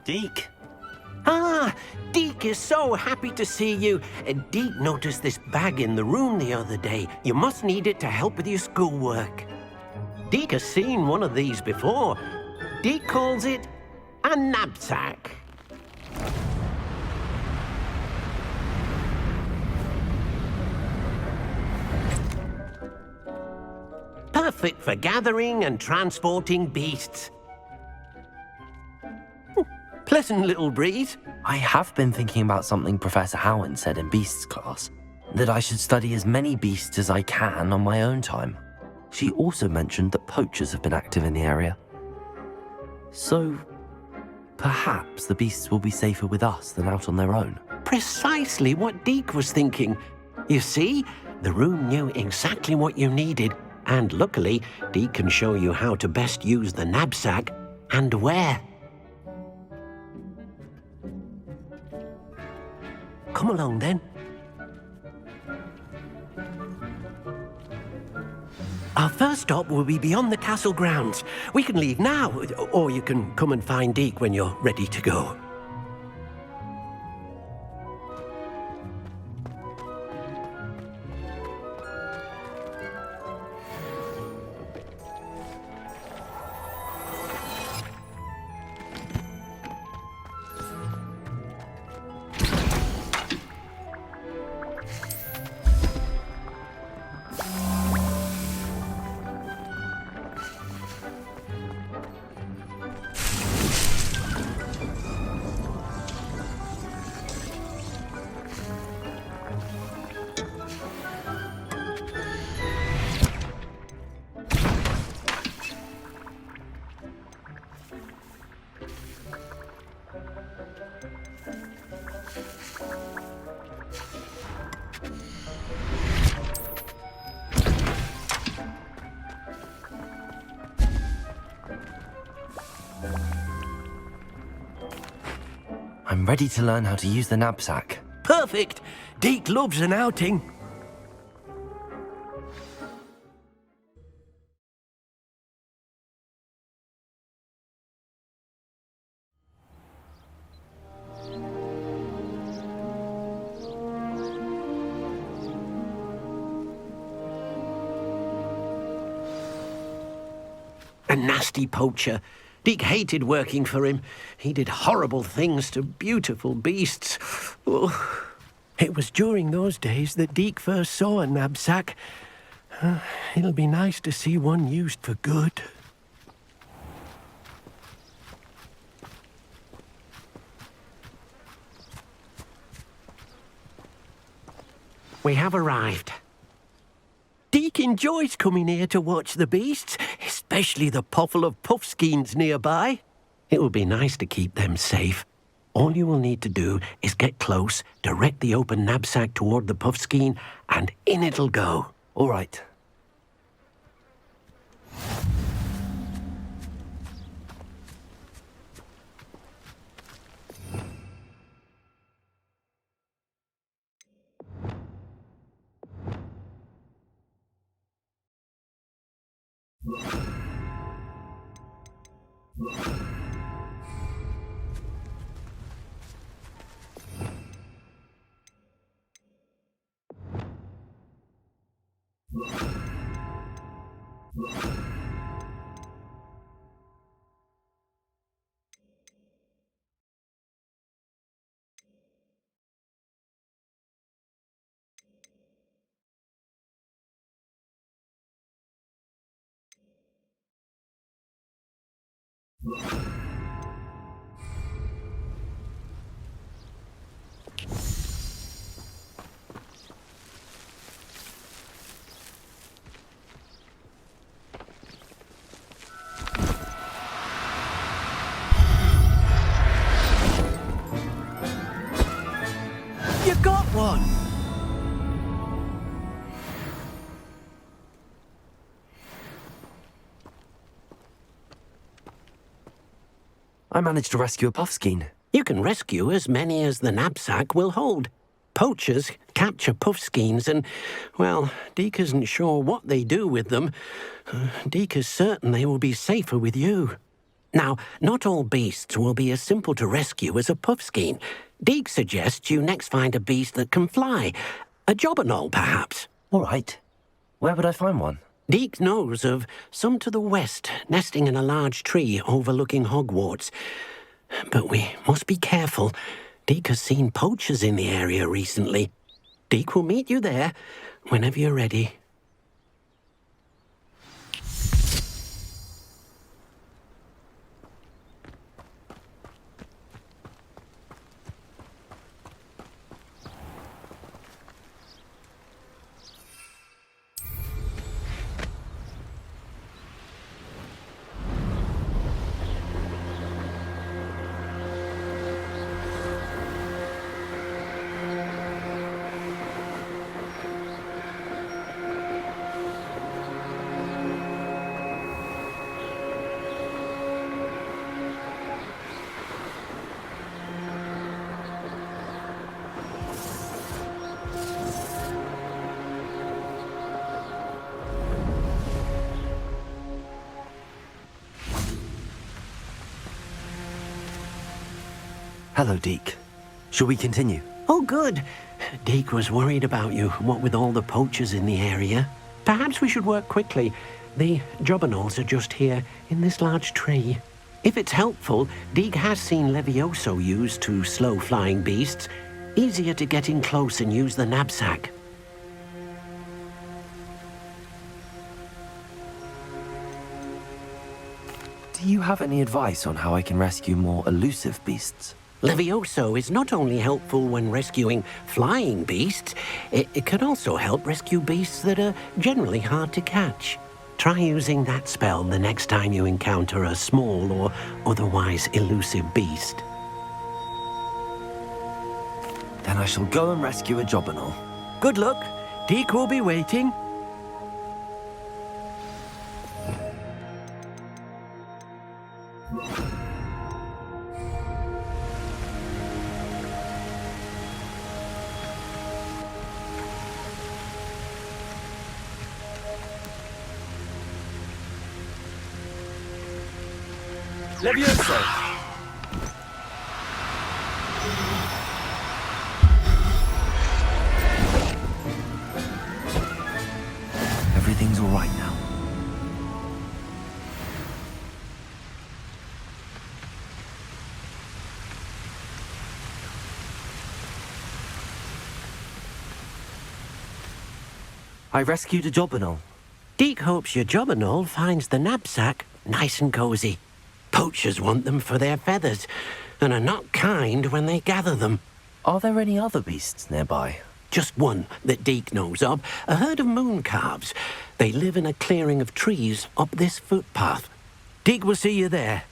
Deke. Ah, Deke is so happy to see you. Deke noticed this bag in the room the other day. You must need it to help with your schoolwork. Deke has seen one of these before. Deke calls it a Nab Sack. Perfect for gathering and transporting beasts. Pleasant little breeze. I have been thinking about something Professor Howard said in Beasts class, that I should study as many beasts as I can on my own time. She also mentioned that poachers have been active in the area. So, perhaps the beasts will be safer with us than out on their own. Precisely what Deke was thinking. You see, the room knew exactly what you needed, and luckily, Deke can show you how to best use the Nab Sack and where. Come along, then. Our first stop will be beyond the castle grounds. We can leave now, or you can come and find Deke when you're ready to go. I'm ready to learn how to use the Nab Sack. Perfect! Deke loves an outing. A nasty poacher. Deke hated working for him. He did horrible things to beautiful beasts. Oh. It was during those days that Deke first saw a Nab Sack. It'll be nice to see one used for good. We have arrived. Deke enjoys coming here to watch the beasts, especially the potful of puffskeins nearby. It will be nice to keep them safe. All you will need to do is get close, direct the open knapsack toward the puffskein, and in it'll go. All right. You got one! I managed to rescue a puffskein. You can rescue as many as the knapsack will hold. Poachers capture puffskeins and, well, Deke isn't sure what they do with them. Deke is certain they will be safer with you. Now, not all beasts will be as simple to rescue as a puffskein. Deke suggests you next find a beast that can fly. A jobberknoll, perhaps. All right. Where would I find one? Deke knows of some to the west, nesting in a large tree overlooking Hogwarts. But we must be careful. Deke has seen poachers in the area recently. Deke will meet you there whenever you're ready. Hello, Deke. Shall we continue? Oh, good. Deke was worried about you, what with all the poachers in the area. Perhaps we should work quickly. The jobberknolls are just here, in this large tree. If it's helpful, Deke has seen Levioso used to slow flying beasts. Easier to get in close and use the Nab Sack. Do you have any advice on how I can rescue more elusive beasts? Levioso is not only helpful when rescuing flying beasts, it can also help rescue beasts that are generally hard to catch. Try using that spell the next time you encounter a small or otherwise elusive beast. Then I shall go and rescue a jobberknoll. Good luck. Deke will be waiting. Levioso! Everything's all right now. I rescued a jobberknoll. Deke hopes your jobberknoll finds the Nab Sack nice and cozy. Poachers want them for their feathers, and are not kind when they gather them. Are there any other beasts nearby? Just one that Deke knows of, a herd of moon calves. They live in a clearing of trees up this footpath. Deke will see you there.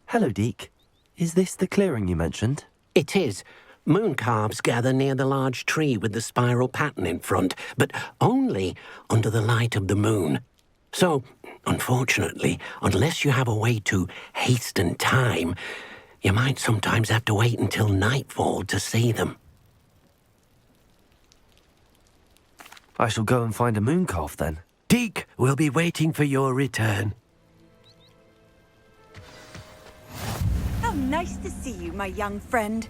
Hello, Deke. Is this the clearing you mentioned? It is. Moon calves gather near the large tree with the spiral pattern in front, but only under the light of the moon. So, unfortunately, unless you have a way to hasten time, you might sometimes have to wait until nightfall to see them. I shall go and find a moon calf then. Deke will be waiting for your return. How nice to see you, my young friend.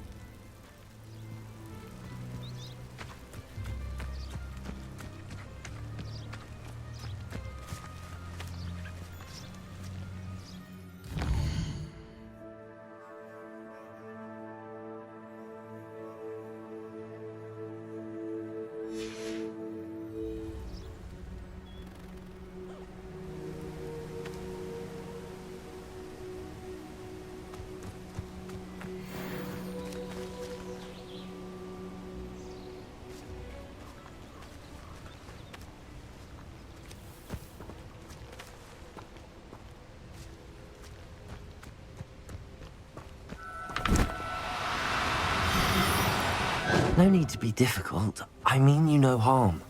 No need to be difficult. I mean you no harm.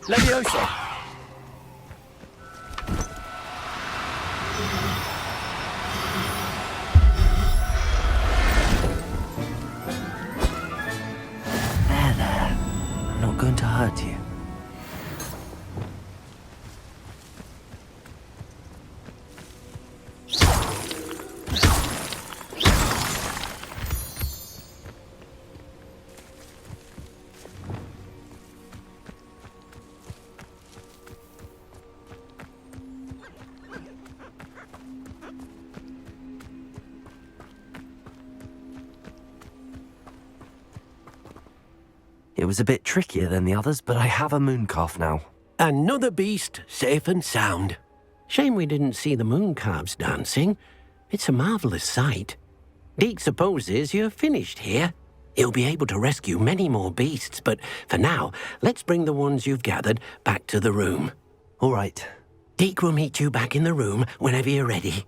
Levioso! There. I'm not going to hurt you. It was a bit trickier than the others, but I have a mooncalf now. Another beast, safe and sound. Shame we didn't see the mooncalves dancing. It's a marvellous sight. Deke supposes you're finished here. He'll be able to rescue many more beasts, but for now, let's bring the ones you've gathered back to the room. All right. Deke will meet you back in the room whenever you're ready.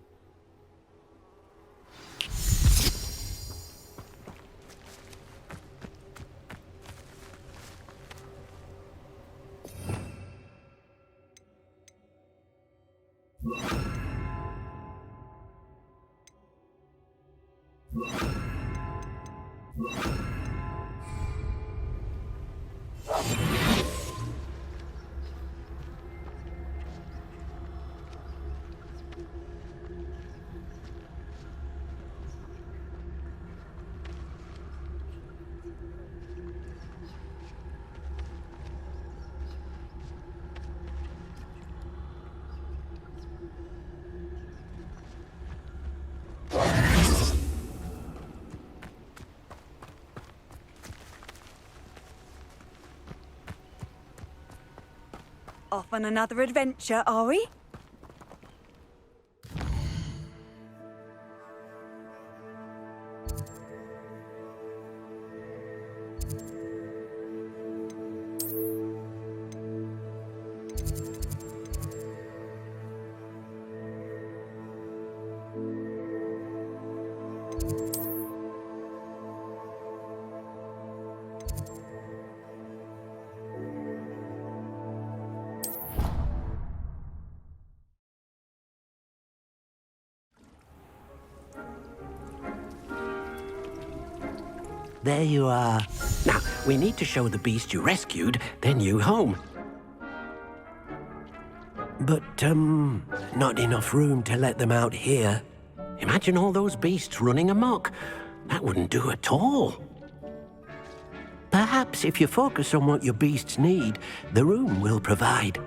Off on another adventure, are we? There you are. Now, we need to show the beast you rescued their new home. But, not enough room to let them out here. Imagine all those beasts running amok. That wouldn't do at all. Perhaps if you focus on what your beasts need, the room will provide.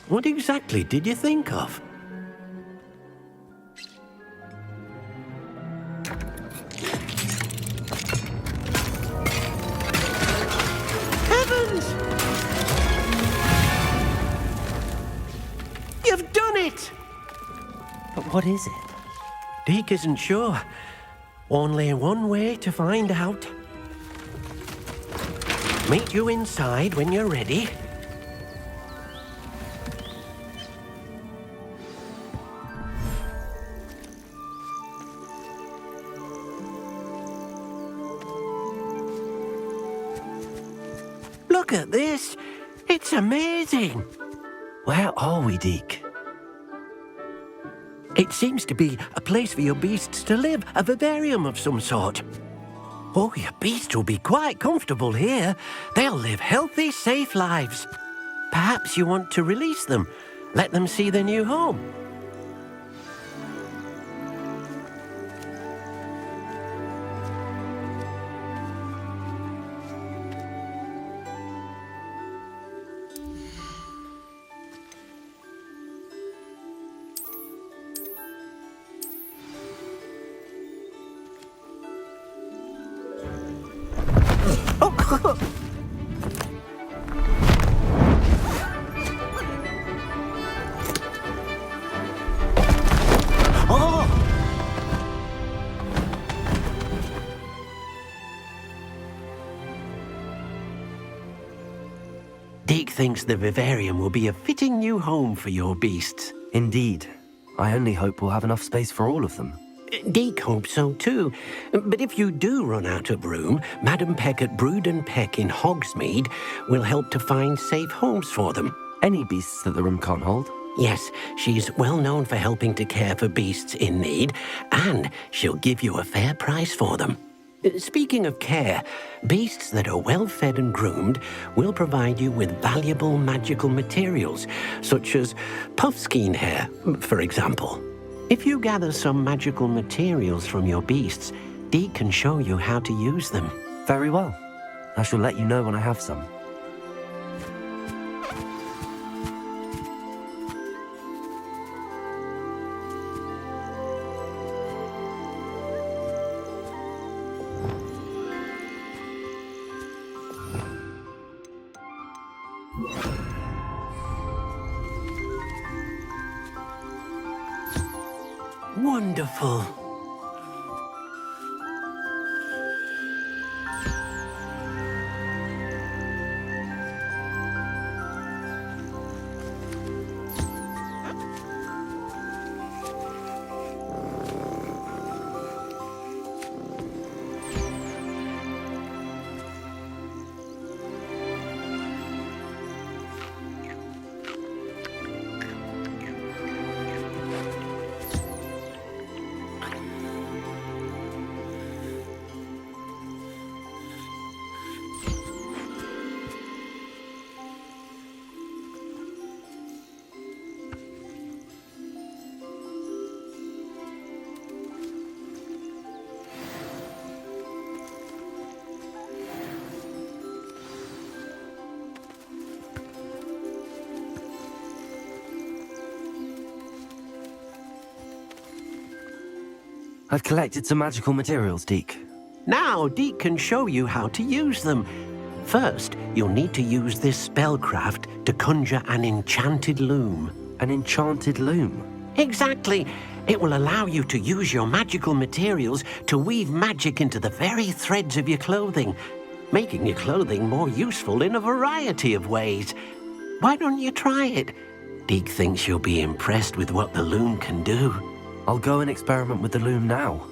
What exactly did you think of? Heavens! You've done it! But what is it? Deke isn't sure. Only one way to find out. Meet you inside when you're ready. Look at this. It's amazing. Where are we, Deke? It seems to be a place for your beasts to live, a vivarium of some sort. Oh, your beasts will be quite comfortable here. They'll live healthy, safe lives. Perhaps you want to release them, let them see their new home. Deke thinks the vivarium will be a fitting new home for your beasts. Indeed. I only hope we'll have enough space for all of them. Deke hopes so too. But if you do run out of room, Madam Peck at Brood and Peck in Hogsmeade will help to find safe homes for them. Any beasts that the room can't hold? Yes, she's well known for helping to care for beasts in need, and she'll give you a fair price for them. Speaking of care, beasts that are well fed and groomed will provide you with valuable magical materials, such as puffskein hair, for example. If you gather some magical materials from your beasts, Dee can show you how to use them. Very well. I shall let you know when I have some. Wonderful. I've collected some magical materials, Deke. Now Deke can show you how to use them. First, you'll need to use this spellcraft to conjure an enchanted loom. An enchanted loom? Exactly. It will allow you to use your magical materials to weave magic into the very threads of your clothing, making your clothing more useful in a variety of ways. Why don't you try it? Deke thinks you'll be impressed with what the loom can do. I'll go and experiment with the loom now.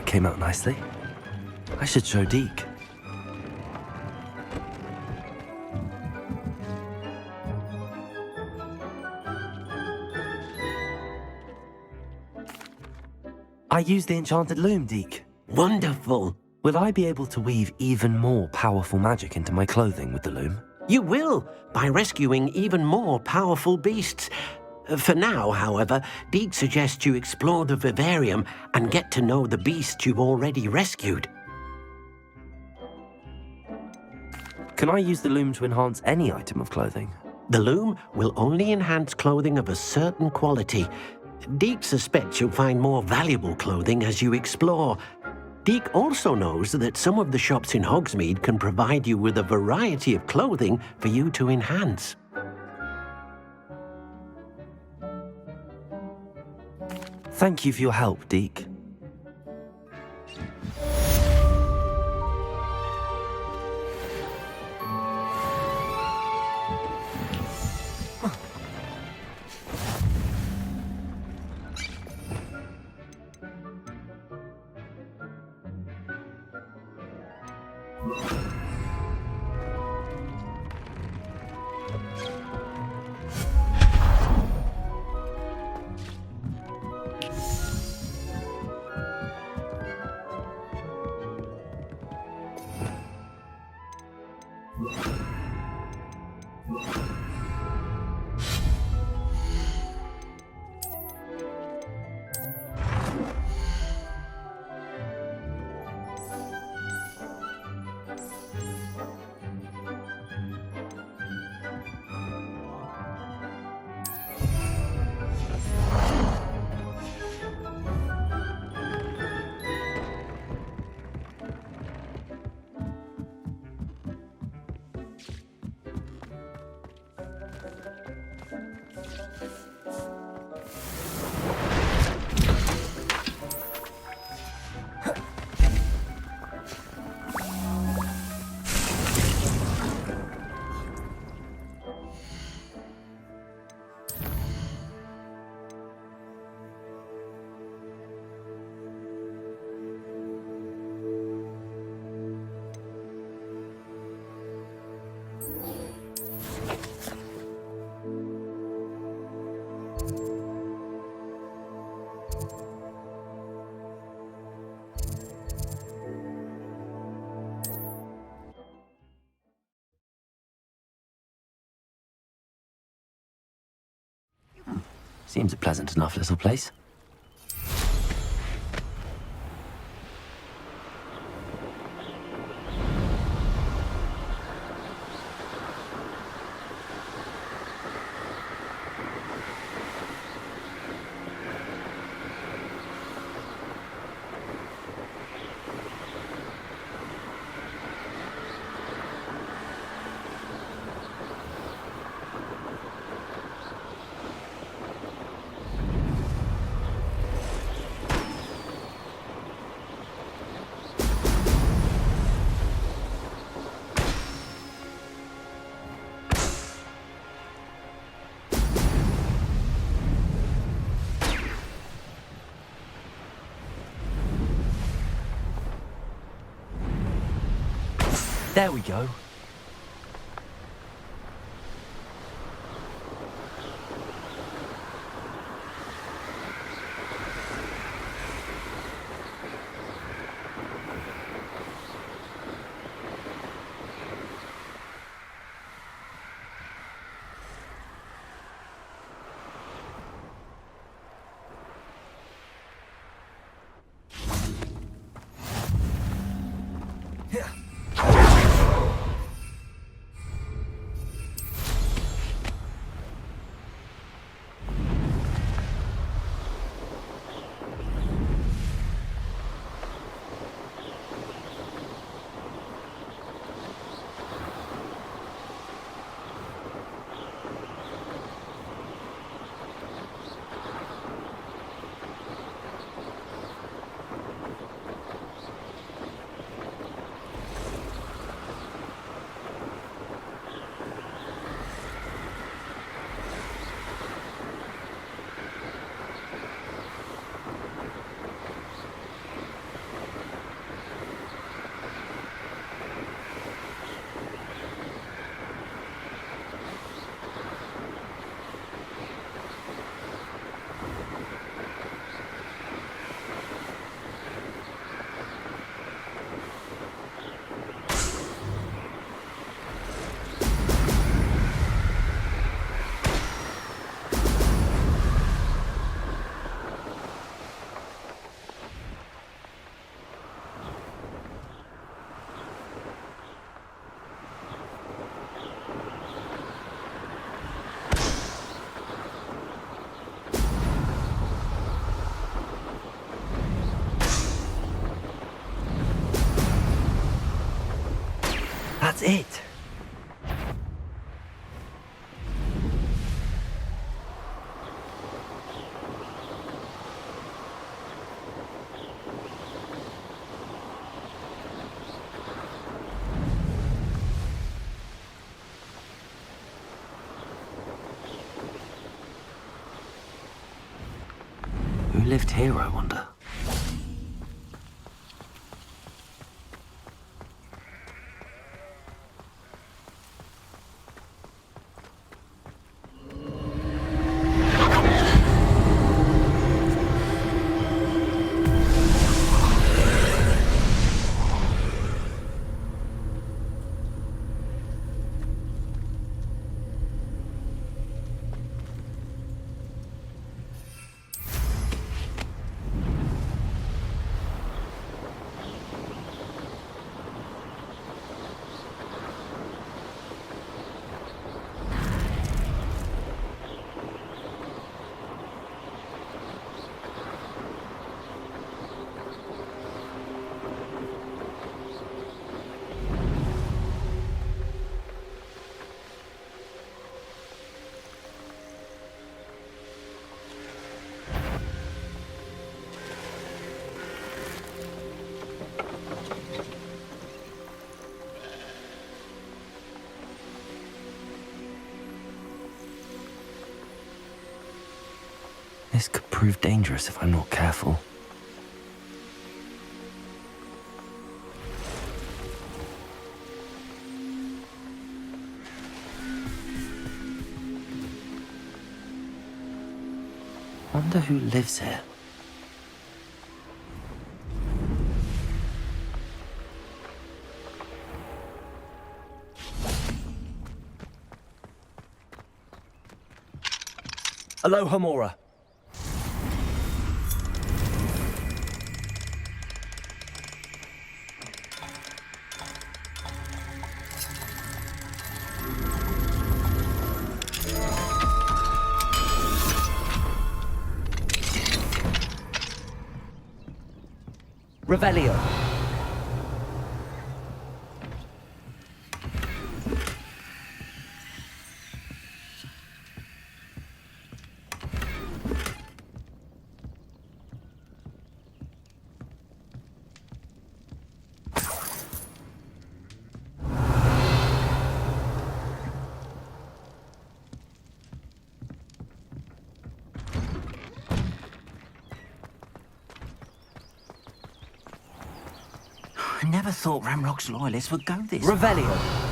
That came out nicely. I should show Deke. I used the enchanted loom, Deke. Wonderful. Will I be able to weave even more powerful magic into my clothing with the loom? You will, by rescuing even more powerful beasts. For now, however, Deke suggests you explore the vivarium and get to know the beasts you've already rescued. Can I use the loom to enhance any item of clothing? The loom will only enhance clothing of a certain quality. Deke suspects you'll find more valuable clothing as you explore. Deke also knows that some of the shops in Hogsmeade can provide you with a variety of clothing for you to enhance. Thank you for your help, Deke. Seems a pleasant enough little place. There we go. That's it. Who lived here, I wonder? This could prove dangerous if I'm not careful. Wonder who lives here. Aloha, Mora. Revelio. I never thought Ramrock's loyalists would go this Revelio.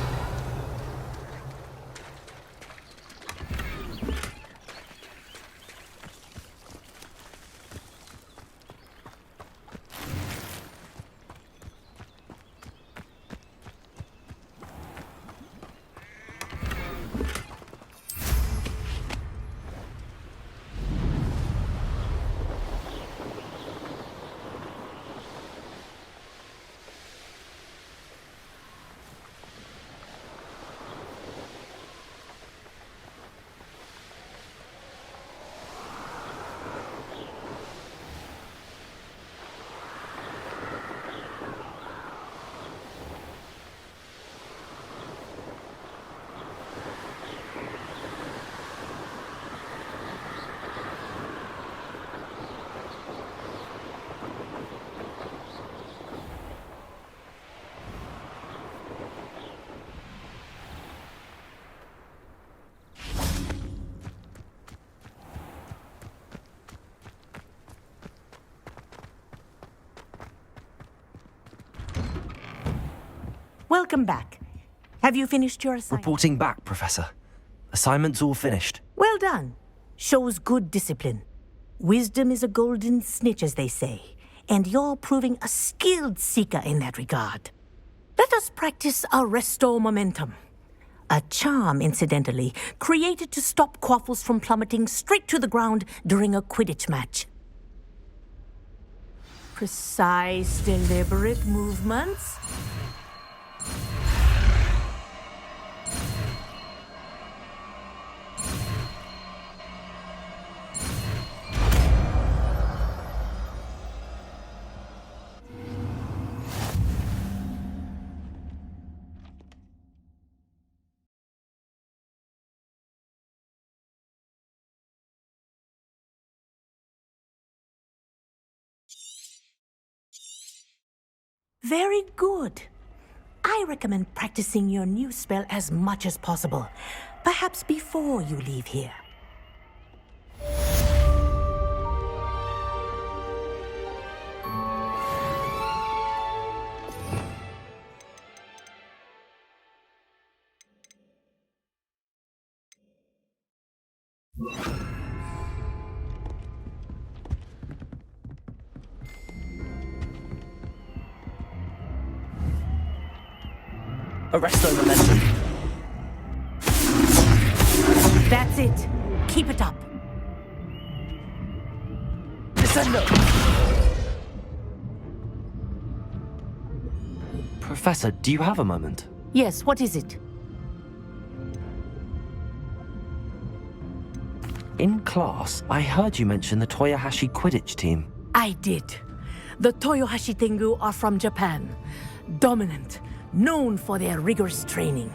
Welcome back. Have you finished your assignment? Reporting back, Professor. Assignment's all finished. Well done. Shows good discipline. Wisdom is a golden snitch, as they say, and you're proving a skilled seeker in that regard. Let us practice our restore momentum. A charm, incidentally, created to stop quaffles from plummeting straight to the ground during a Quidditch match. Precise, deliberate movements. Very good. I recommend practicing your new spell as much as possible, perhaps before you leave here. Arresto momentum. That's it. Keep it up. Descendo! Professor, do you have a moment? Yes, what is it? In class, I heard you mention the Toyohashi Quidditch team. I did. The Toyohashi Tengu are from Japan. Dominant, known for their rigorous training.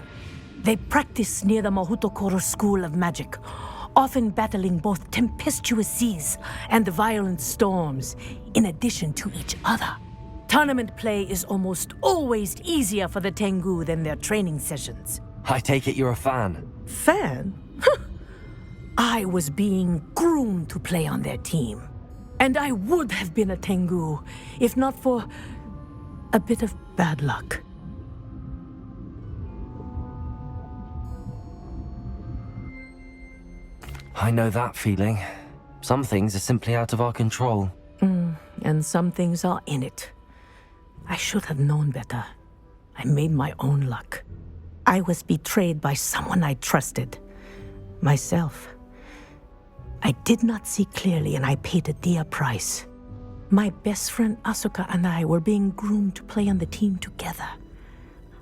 They practice near the Mahutokoro School of Magic, often battling both tempestuous seas and violent storms, in addition to each other. Tournament play is almost always easier for the Tengu than their training sessions. I take it you're a fan. Fan? I was being groomed to play on their team. And I would have been a Tengu, if not for a bit of bad luck. I know that feeling. Some things are simply out of our control. And some things are in it. I should have known better. I made my own luck. I was betrayed by someone I trusted. Myself. I did not see clearly and I paid a dear price. My best friend Asuka and I were being groomed to play on the team together.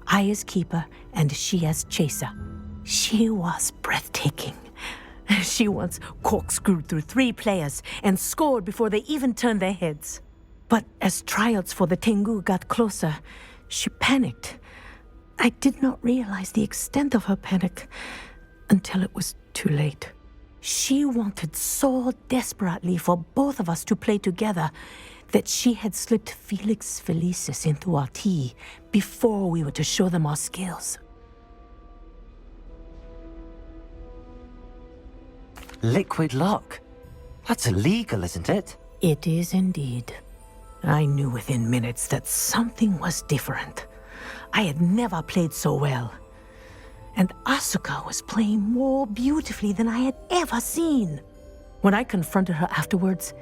I as keeper and she as chaser. She was breathtaking. She once corkscrewed through 3 players and scored before they even turned their heads. But as trials for the Tengu got closer, she panicked. I did not realize the extent of her panic until it was too late. She wanted so desperately for both of us to play together that she had slipped Felix Felicis into our tea before we were to show them our skills. Liquid luck? That's illegal, isn't it? It is indeed. I knew within minutes that something was different. I had never played so well. And Asuka was playing more beautifully than I had ever seen. When I confronted her afterwards,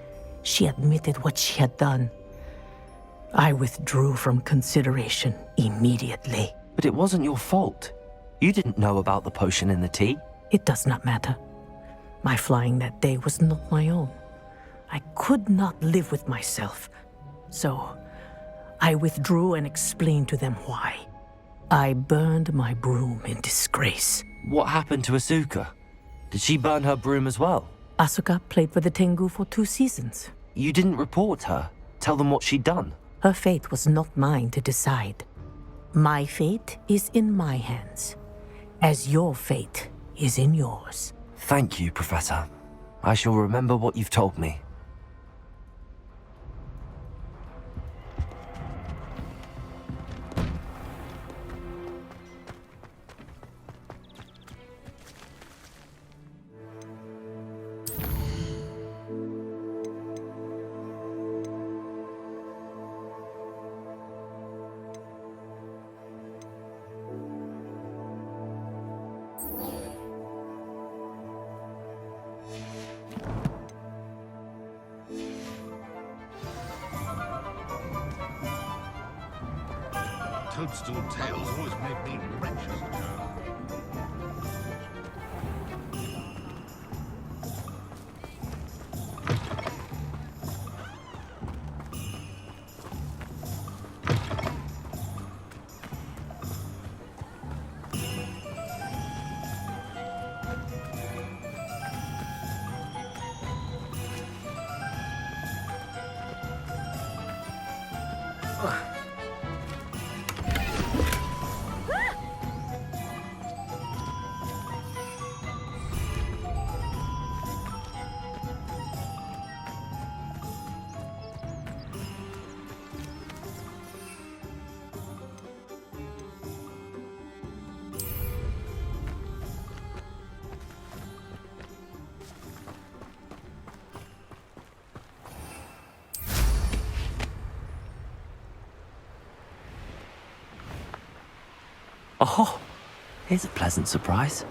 she admitted what she had done. I withdrew from consideration immediately. But it wasn't your fault. You didn't know about the potion in the tea. It does not matter. My flying that day was not my own. I could not live with myself. So, I withdrew and explained to them why. I burned my broom in disgrace. What happened to Asuka? Did she burn her broom as well? Asuka played for the Tengu for 2 seasons. You didn't report her? Tell them what she'd done? Her fate was not mine to decide. My fate is in my hands, as your fate is in yours. Thank you, Professor. I shall remember what you've told me. Toadstool tales always make me wretched. Oh, here's a pleasant surprise.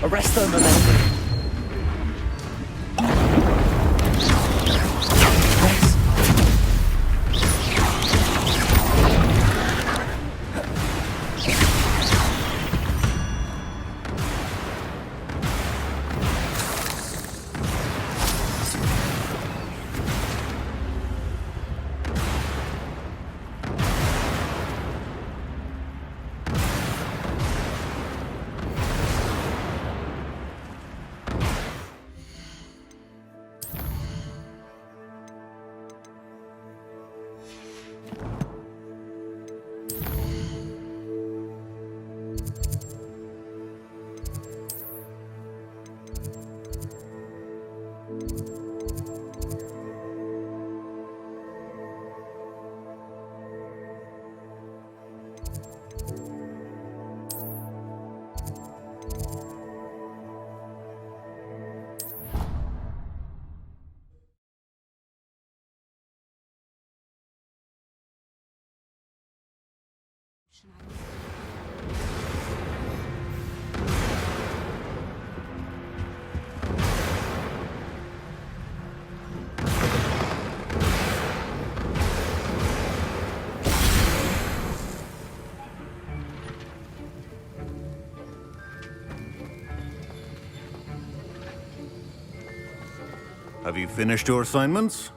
Arrest them, momentum. Have you finished your assignments?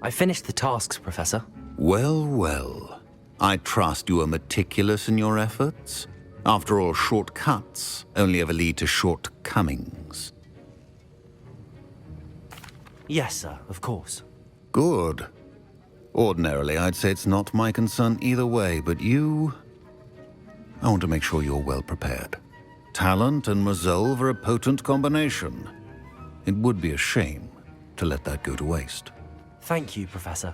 I finished the tasks, Professor. Well, well. I trust you are meticulous in your efforts. After all, shortcuts only ever lead to shortcomings. Yes, sir, of course. Good. Ordinarily, I'd say it's not my concern either way, but you... I want to make sure you're well prepared. Talent and resolve are a potent combination. It would be a shame to let that go to waste. Thank you, Professor.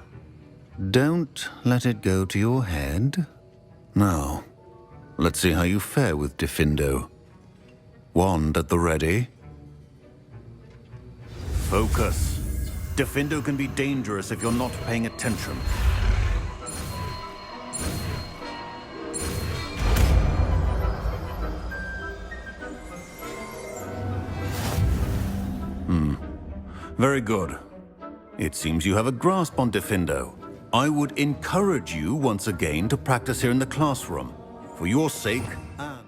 Don't let it go to your head. Now, let's see how you fare with Gryffindor. Wand at the ready. Focus. Gryffindor can be dangerous if you're not paying attention. Very good. It seems you have a grasp on Gryffindor. I would encourage you once again to practice here in the classroom. For your sake and...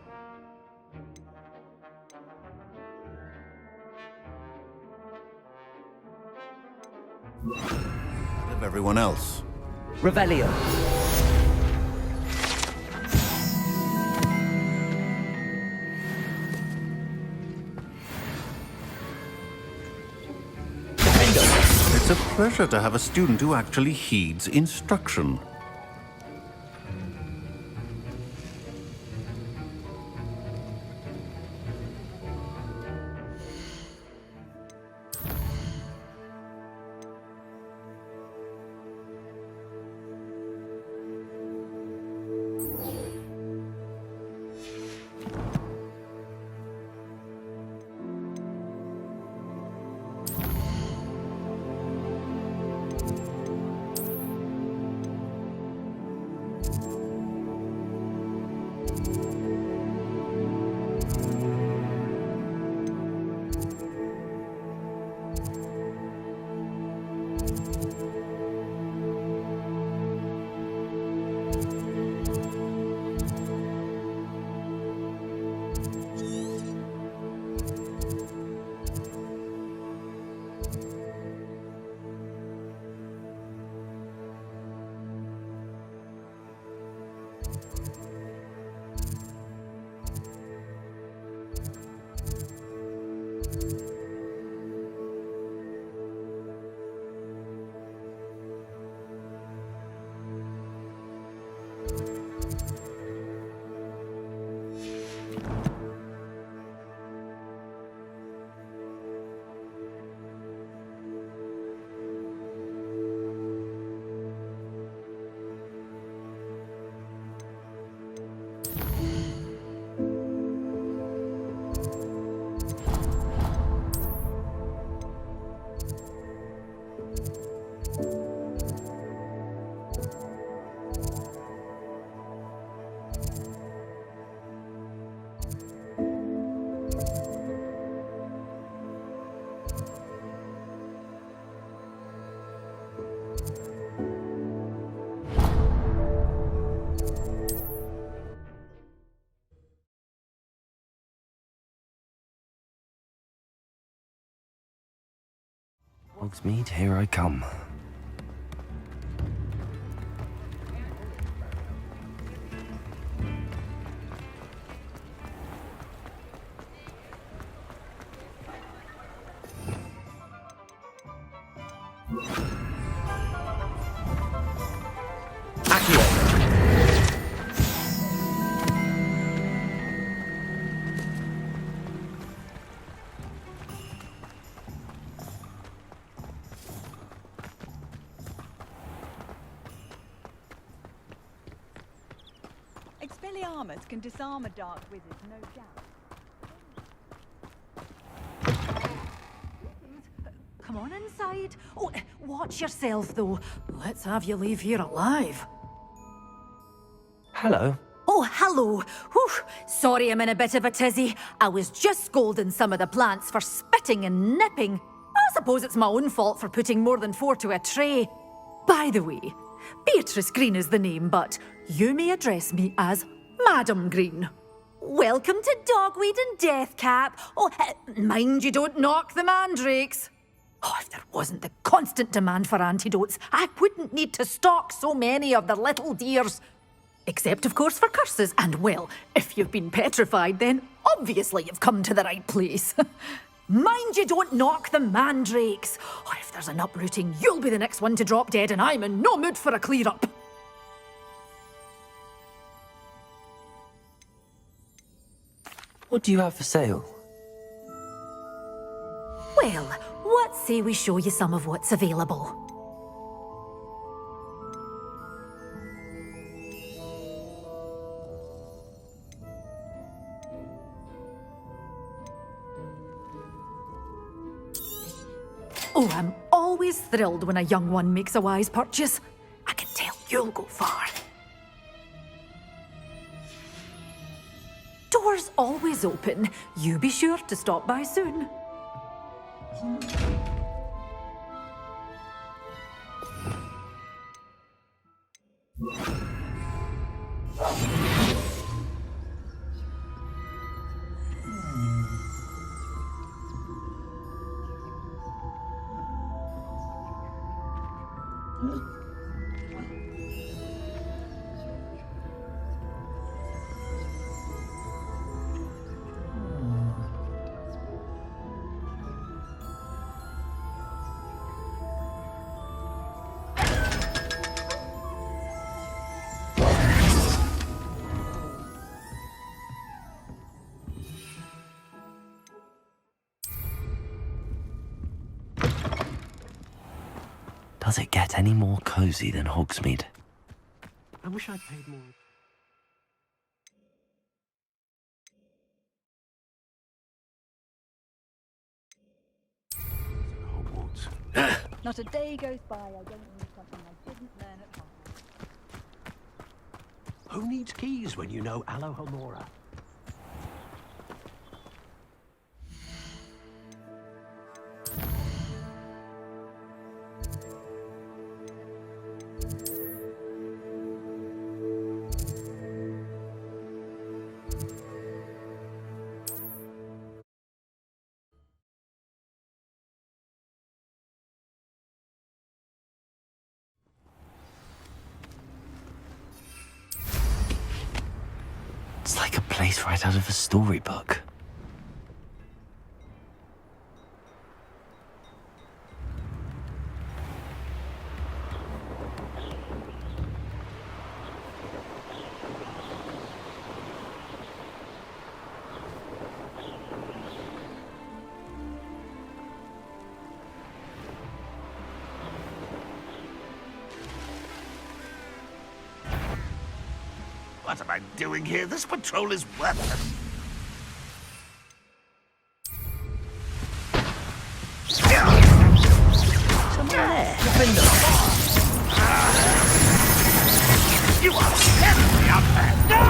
of everyone else. Revelio. It's a pleasure to have a student who actually heeds instruction. Hogsmeade, here I come. Expelliarmus can disarm a dark wizard, no doubt. Come on inside. Oh, watch yourself, though. Let's have you leave here alive. Hello. Oh, hello. Whew. Sorry I'm in a bit of a tizzy. I was just scolding some of the plants for spitting and nipping. I suppose it's my own fault for putting more than 4 to a tray. By the way, Beatrice Green is the name, but you may address me as Madam Green. Welcome to Dogweed and Deathcap. Oh, mind you don't knock the mandrakes. Oh, if there wasn't the constant demand for antidotes, I wouldn't need to stock so many of the little dears. Except, of course, for curses. And, well, if you've been petrified, then obviously you've come to the right place. Mind you don't knock the mandrakes. Oh, if there's an uprooting, you'll be the next one to drop dead, and I'm in no mood for a clear-up. What do you have for sale? Well, what say we show you some of what's available? Oh, I'm always thrilled when a young one makes a wise purchase. I can tell you'll go far. Doors always open. You be sure to stop by soon. Does it get any more cozy than Hogsmeade? I wish I'd paid more. Hogwarts. Not a day goes by I don't learn something I didn't learn at home. Who needs keys when you know Alohomora? It's like a place right out of a storybook. What am I doing here? This patrol is worthless. Someone there. Gryffindor. You are terribly unfair. No!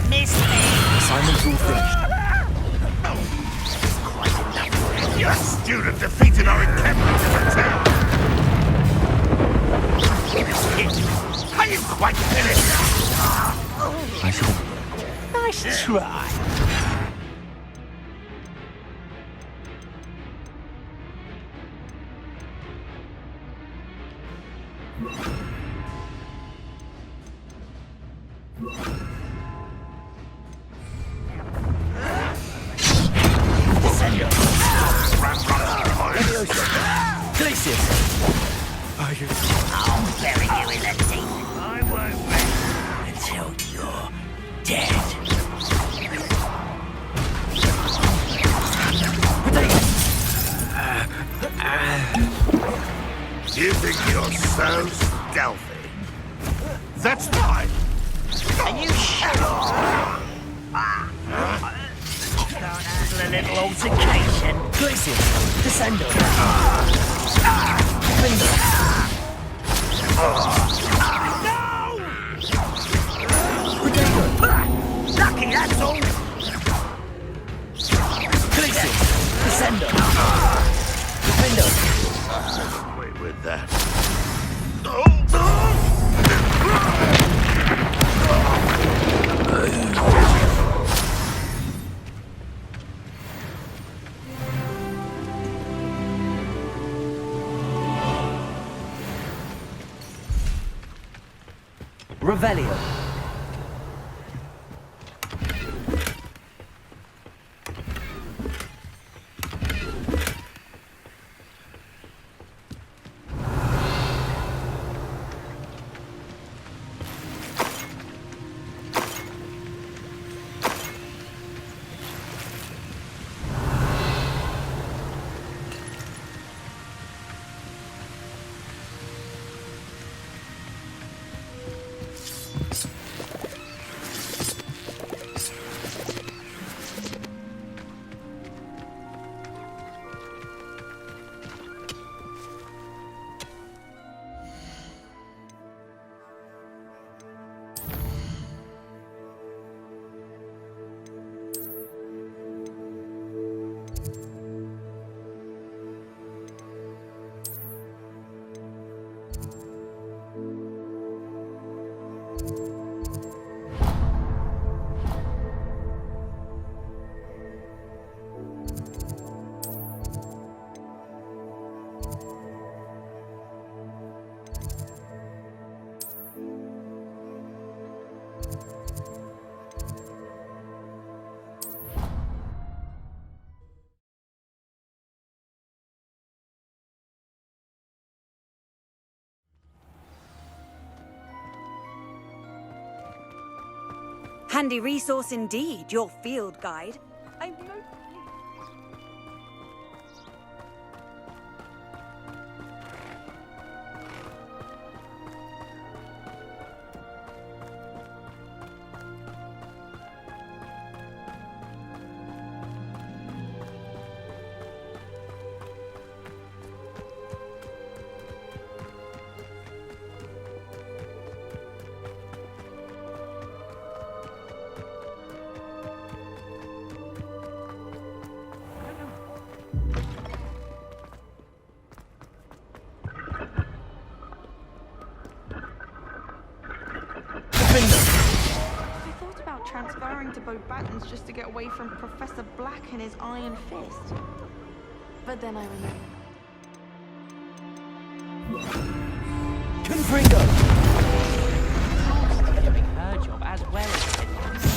Miss me! Simon's all finished. Quite enough. Your student defeated our encampment in the town. Are you quite finished? I shall... Nice try. I'll bury you in the deep. I won't rest until you're dead. You think you're so stealthy? That's fine. And you shut up. Can't handle a little altercation. Glacius, descend on. Lucky, that's all. Glacius, descend on. Gryffindor. Wait with that. Revelio. Handy resource indeed, your field guide. I thought about transferring to both battles just to get away from Professor Black and his iron fist. But then I remembered. Confringo! Doing her job as well as headmaster.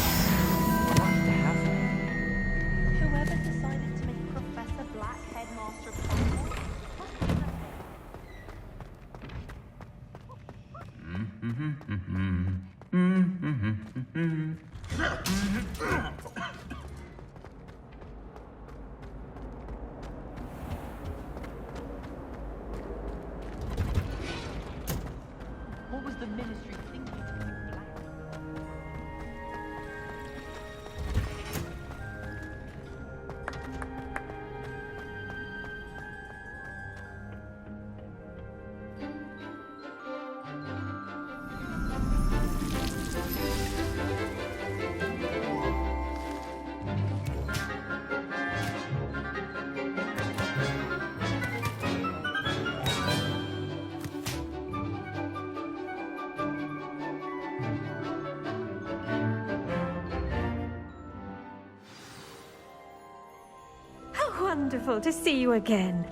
Nice to have her. Whoever decided to make Professor Black headmaster of Hogwarts must be What was the ministry thinking to make Black? Wonderful to see you again.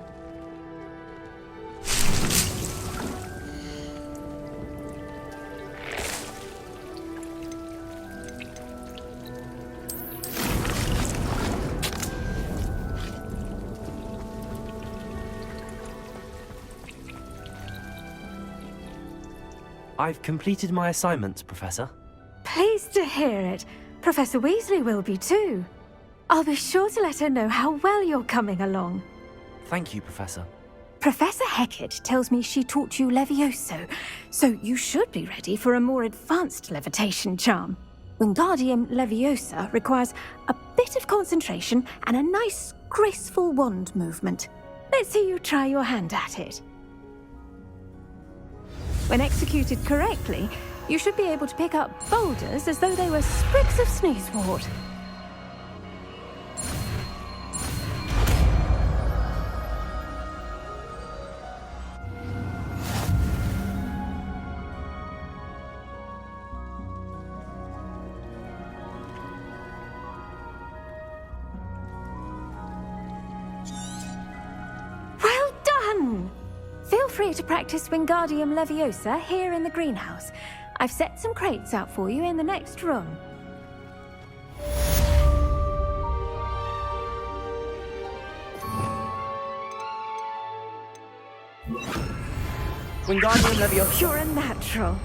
I've completed my assignments, Professor. Pleased to hear it. Professor Weasley will be too. I'll be sure to let her know how well you're coming along. Thank you, Professor. Professor Hecat tells me she taught you Levioso, so you should be ready for a more advanced levitation charm. Wingardium Leviosa requires a bit of concentration and a nice, graceful wand movement. Let's see you try your hand at it. When executed correctly, you should be able to pick up boulders as though they were sprigs of sneezewort. Well done! Feel free to practice Wingardium Leviosa here in the greenhouse. I've set some crates out for you in the next room. Wingardium Leviosa. You're a natural.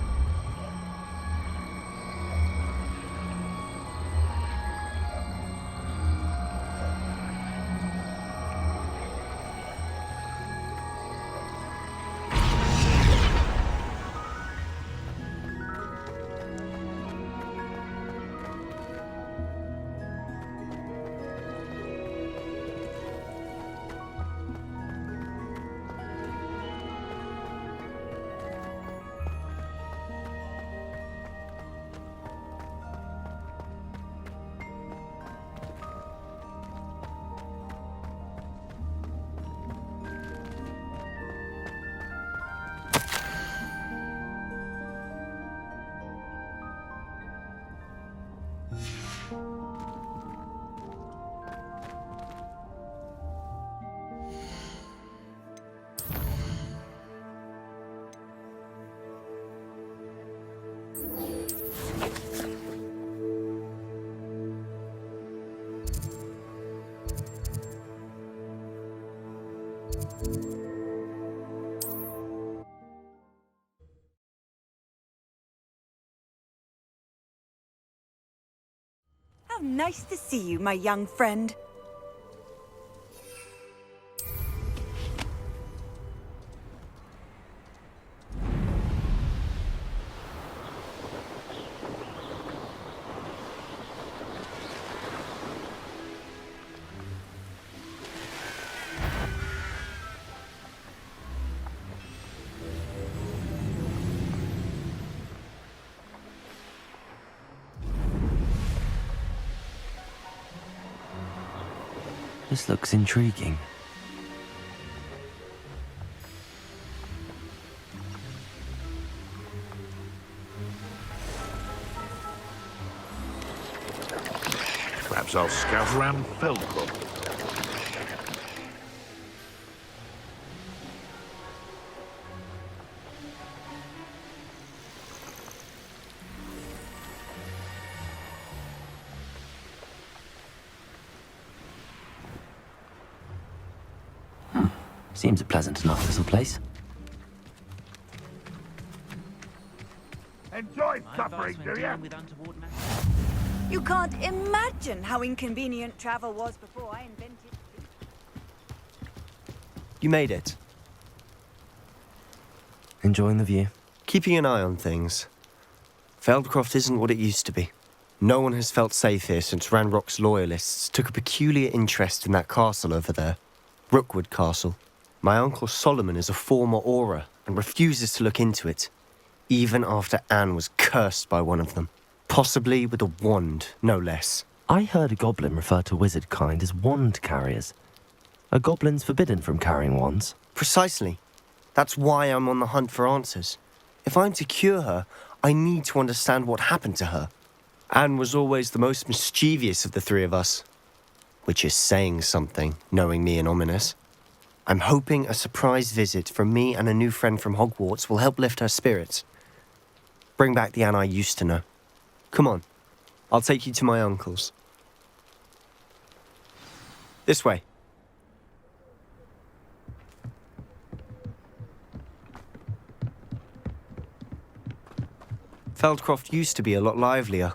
How nice to see you, my young friend. This looks intriguing. Perhaps I'll scout around Feldcroft. Seems a pleasant enough little place. Enjoy suffering, do you? You can't imagine how inconvenient travel was before I invented... You made it. Enjoying the view? Keeping an eye on things. Feldcroft isn't what it used to be. No one has felt safe here since Ranrock's loyalists took a peculiar interest in that castle over there. Rookwood Castle. My uncle Solomon is a former Auror and refuses to look into it, even after Anne was cursed by one of them. Possibly with a wand, no less. I heard a goblin refer to wizard kind as wand carriers. Are goblins forbidden from carrying wands? Precisely. That's why I'm on the hunt for answers. If I'm to cure her, I need to understand what happened to her. Anne was always the most mischievous of the three of us. Which is saying something, knowing me and Ominous. I'm hoping a surprise visit from me and a new friend from Hogwarts will help lift her spirits. Bring back the Anne I used to know. Come on, I'll take you to my uncle's. This way. Feldcroft used to be a lot livelier.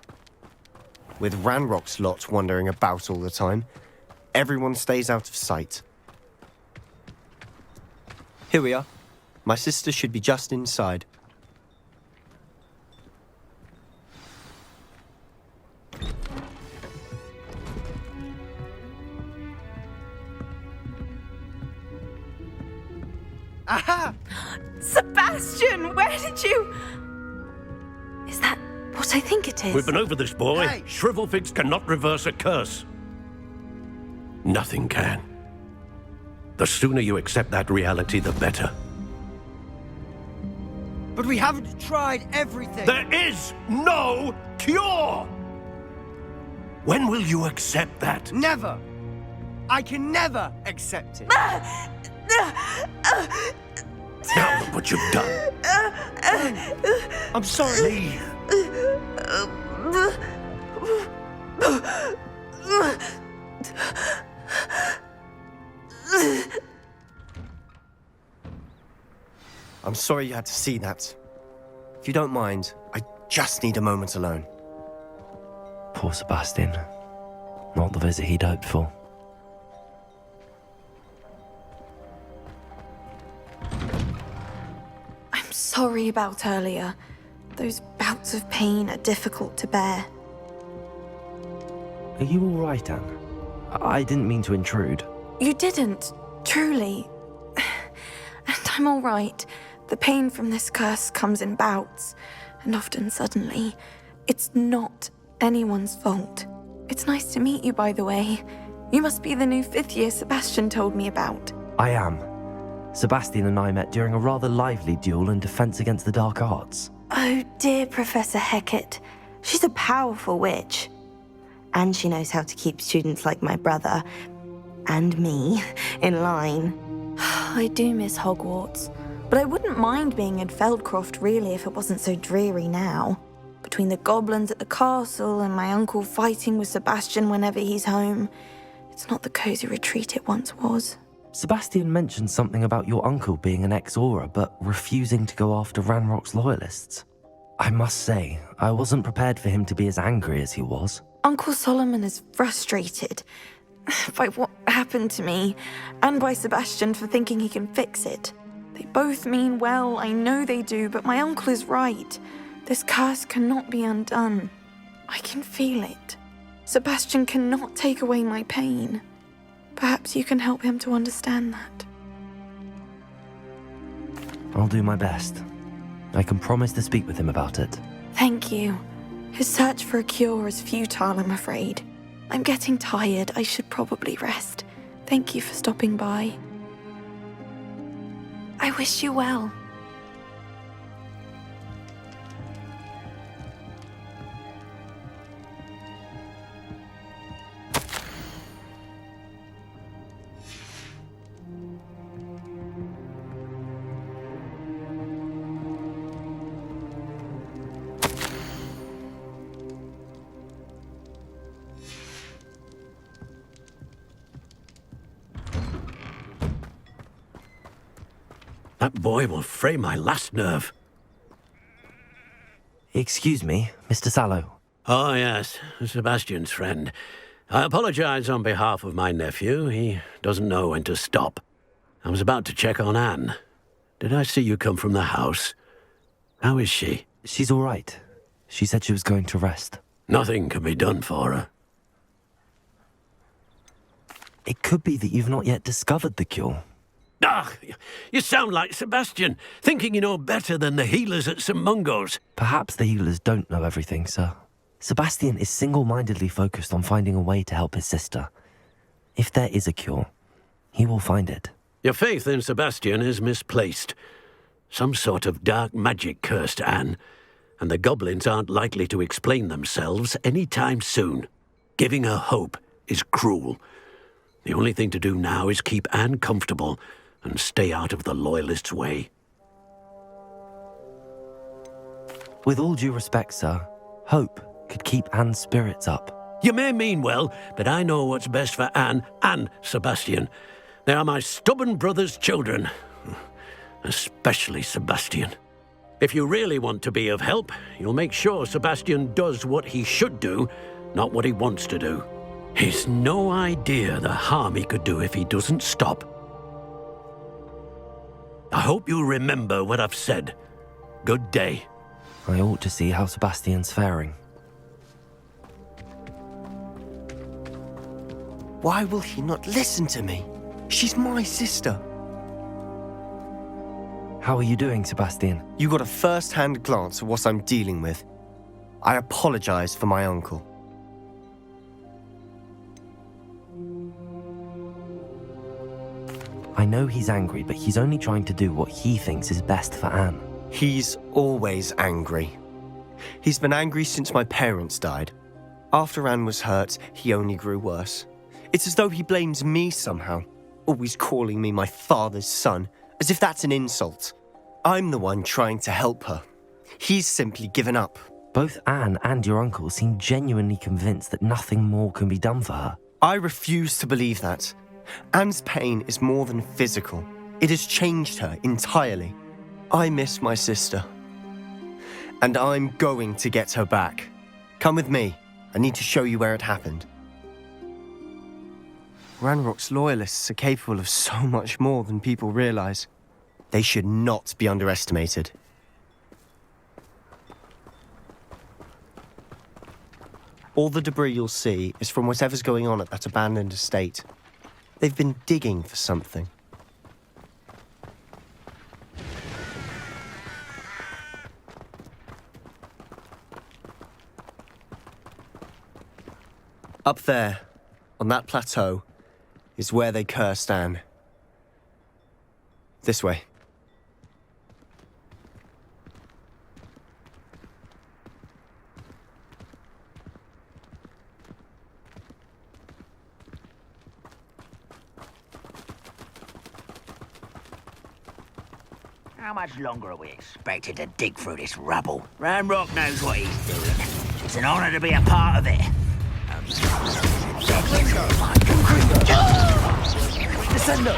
With Ranrock's lot wandering about all the time, everyone stays out of sight. Here we are. My sister should be just inside. Aha! Sebastian, where did you... Is that what I think it is? We've been over this, boy. Hey. Shrivelfigs cannot reverse a curse. Nothing can. The sooner you accept that reality, the better. But we haven't tried everything. There is no cure! When will you accept that? Never! I can never accept it. Now look what you've done. I'm sorry. Leave. I'm sorry you had to see that. If you don't mind, I just need a moment alone. Poor Sebastian. Not the visit he'd hoped for. I'm sorry about earlier. Those bouts of pain are difficult to bear. Are you all right, Anne? I didn't mean to intrude. You didn't, truly. And I'm all right. The pain from this curse comes in bouts, and often suddenly. It's not anyone's fault. It's nice to meet you, by the way. You must be the new 5th year Sebastian told me about. I am. Sebastian and I met during a rather lively duel in Defense Against the Dark Arts. Oh dear, Professor Hecat. She's a powerful witch. And she knows how to keep students like my brother, and me, in line. I do miss Hogwarts, but I wouldn't mind being in Feldcroft really if it wasn't so dreary now. Between the goblins at the castle and my uncle fighting with Sebastian whenever he's home, it's not the cozy retreat it once was. Sebastian mentioned something about your uncle being an ex-Auror, but refusing to go after Ranrock's loyalists. I must say, I wasn't prepared for him to be as angry as he was. Uncle Solomon is frustrated by what happened to me, and by Sebastian for thinking he can fix it. They both mean well, I know they do, but my uncle is right. This curse cannot be undone. I can feel it. Sebastian cannot take away my pain. Perhaps you can help him to understand that. I'll do my best. I can promise to speak with him about it. Thank you. His search for a cure is futile, I'm afraid. I'm getting tired. I should probably rest. Thank you for stopping by. I wish you well. That boy will fray my last nerve. Excuse me, Mr. Sallow. Oh, yes, Sebastian's friend. I apologize on behalf of my nephew. He doesn't know when to stop. I was about to check on Anne. Did I see you come from the house? How is she? She's all right. She said she was going to rest. Nothing can be done for her. It could be that you've not yet discovered the cure. Ah, you sound like Sebastian, thinking you know better than the healers at St. Mungo's. Perhaps the healers don't know everything, sir. Sebastian is single-mindedly focused on finding a way to help his sister. If there is a cure, he will find it. Your faith in Sebastian is misplaced. Some sort of dark magic cursed Anne, and the goblins aren't likely to explain themselves any time soon. Giving her hope is cruel. The only thing to do now is keep Anne comfortable and stay out of the Loyalists' way. With all due respect, sir, hope could keep Anne's spirits up. You may mean well, but I know what's best for Anne and Sebastian. They are my stubborn brother's children. Especially Sebastian. If you really want to be of help, you'll make sure Sebastian does what he should do, not what he wants to do. He's no idea the harm he could do if he doesn't stop. I hope you remember what I've said. Good day. I ought to see how Sebastian's faring. Why will he not listen to me? She's my sister. How are you doing, Sebastian? You got a first-hand glance at what I'm dealing with. I apologize for my uncle. I know he's angry, but he's only trying to do what he thinks is best for Anne. He's always angry. He's been angry since my parents died. After Anne was hurt, he only grew worse. It's as though he blames me somehow, always calling me my father's son, as if that's an insult. I'm the one trying to help her. He's simply given up. Both Anne and your uncle seem genuinely convinced that nothing more can be done for her. I refuse to believe that. Anne's pain is more than physical. It has changed her entirely. I miss my sister. And I'm going to get her back. Come with me. I need to show you where it happened. Ranrock's loyalists are capable of so much more than people realize. They should not be underestimated. All the debris you'll see is from whatever's going on at that abandoned estate. They've been digging for something. Up there, on that plateau, is where they cursed Anne. This way. How much longer are we expected to dig through this rubble? Ranrock knows what he's doing. It's an honor to be a part of it. Descendo!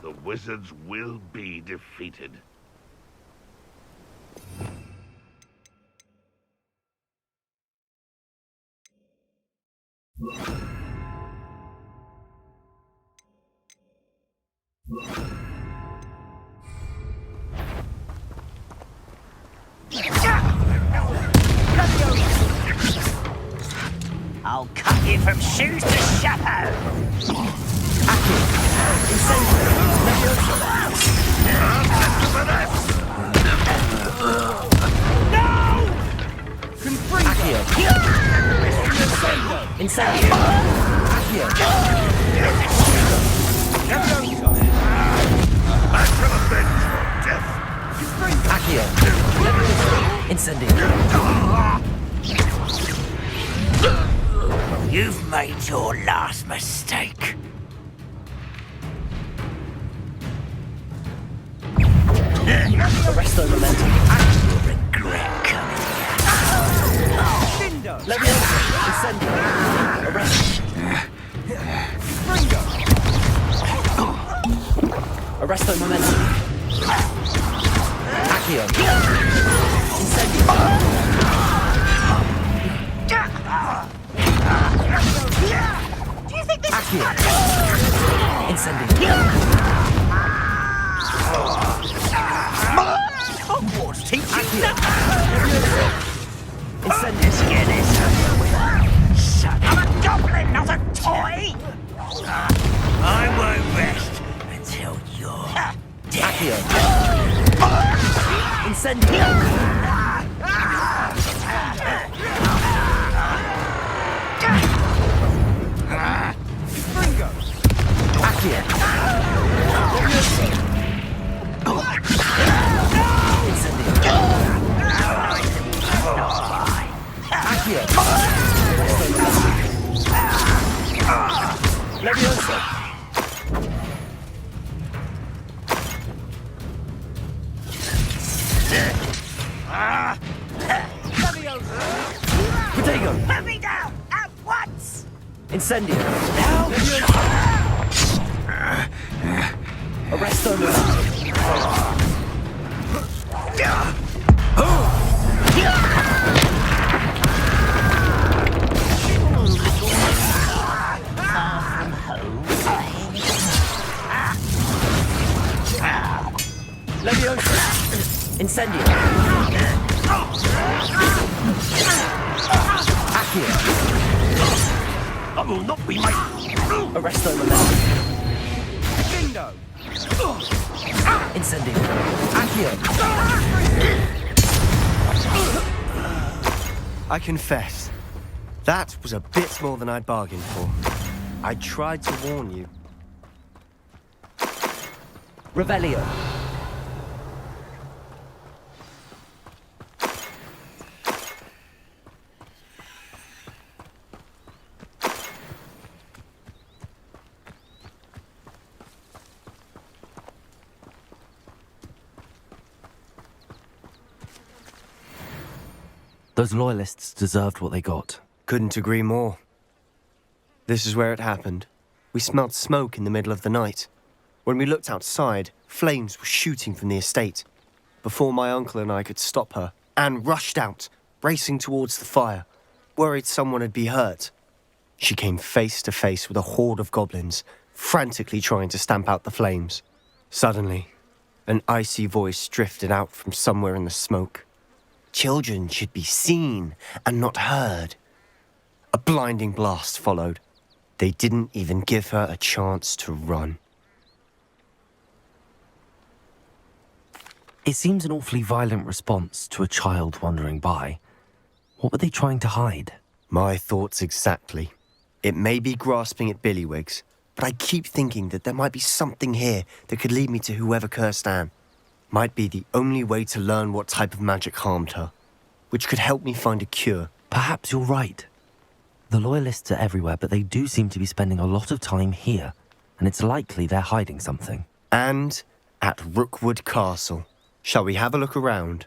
The wizards will be defeated. I'll cut you from shoes to chapeau. Incendio! Accio! Incendio! You've made your last mistake. Arresto momentum. You'll regret coming here. Leviosa! Incendio! Arrest! Arresto momentum. Accio! Incendio! Do you think this Accio! Incendio! Hogwarts teaching that. Incendio! Son of a goblin, not a toy! I won't rest until you're dead. Accio! Incendio! Accio! Incendio! Potato! Let me down! At once! Incendio! Arresto Leviosa! Incendio! Accio! I will not be my... Arresto Milano! Bingo! Incendio! Accio! I confess, that was a bit more than I'd bargained for. I tried to warn you. Revelio! Those loyalists deserved what they got. Couldn't agree more. This is where it happened. We smelled smoke in the middle of the night. When we looked outside, flames were shooting from the estate. Before my uncle and I could stop her, Anne rushed out, racing towards the fire, worried someone had been hurt. She came face to face with a horde of goblins, frantically trying to stamp out the flames. Suddenly, an icy voice drifted out from somewhere in the smoke. Children should be seen and not heard. A blinding blast followed. They didn't even give her a chance to run. It seems an awfully violent response to a child wandering by. What were they trying to hide? My thoughts exactly. It may be grasping at Billywigs, but I keep thinking that there might be something here that could lead me to whoever cursed Anne. Might be the only way to learn what type of magic harmed her, which could help me find a cure. Perhaps you're right. The Loyalists are everywhere, but they do seem to be spending a lot of time here, and it's likely they're hiding something. And at Rookwood Castle. Shall we have a look around?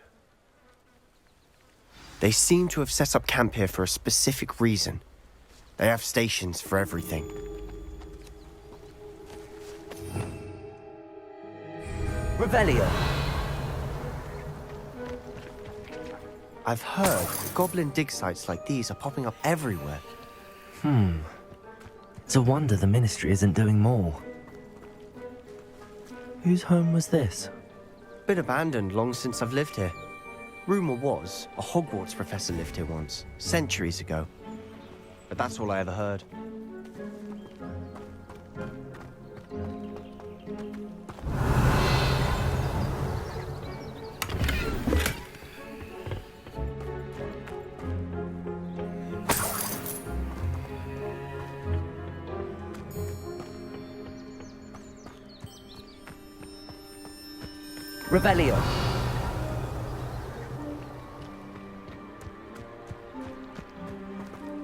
They seem to have set up camp here for a specific reason. They have stations for everything. Revelio! I've heard goblin dig sites like these are popping up everywhere. It's a wonder the Ministry isn't doing more. Whose home was this? Been abandoned long since I've lived here. Rumour was a Hogwarts professor lived here once, centuries ago. But that's all I ever heard. Revelio!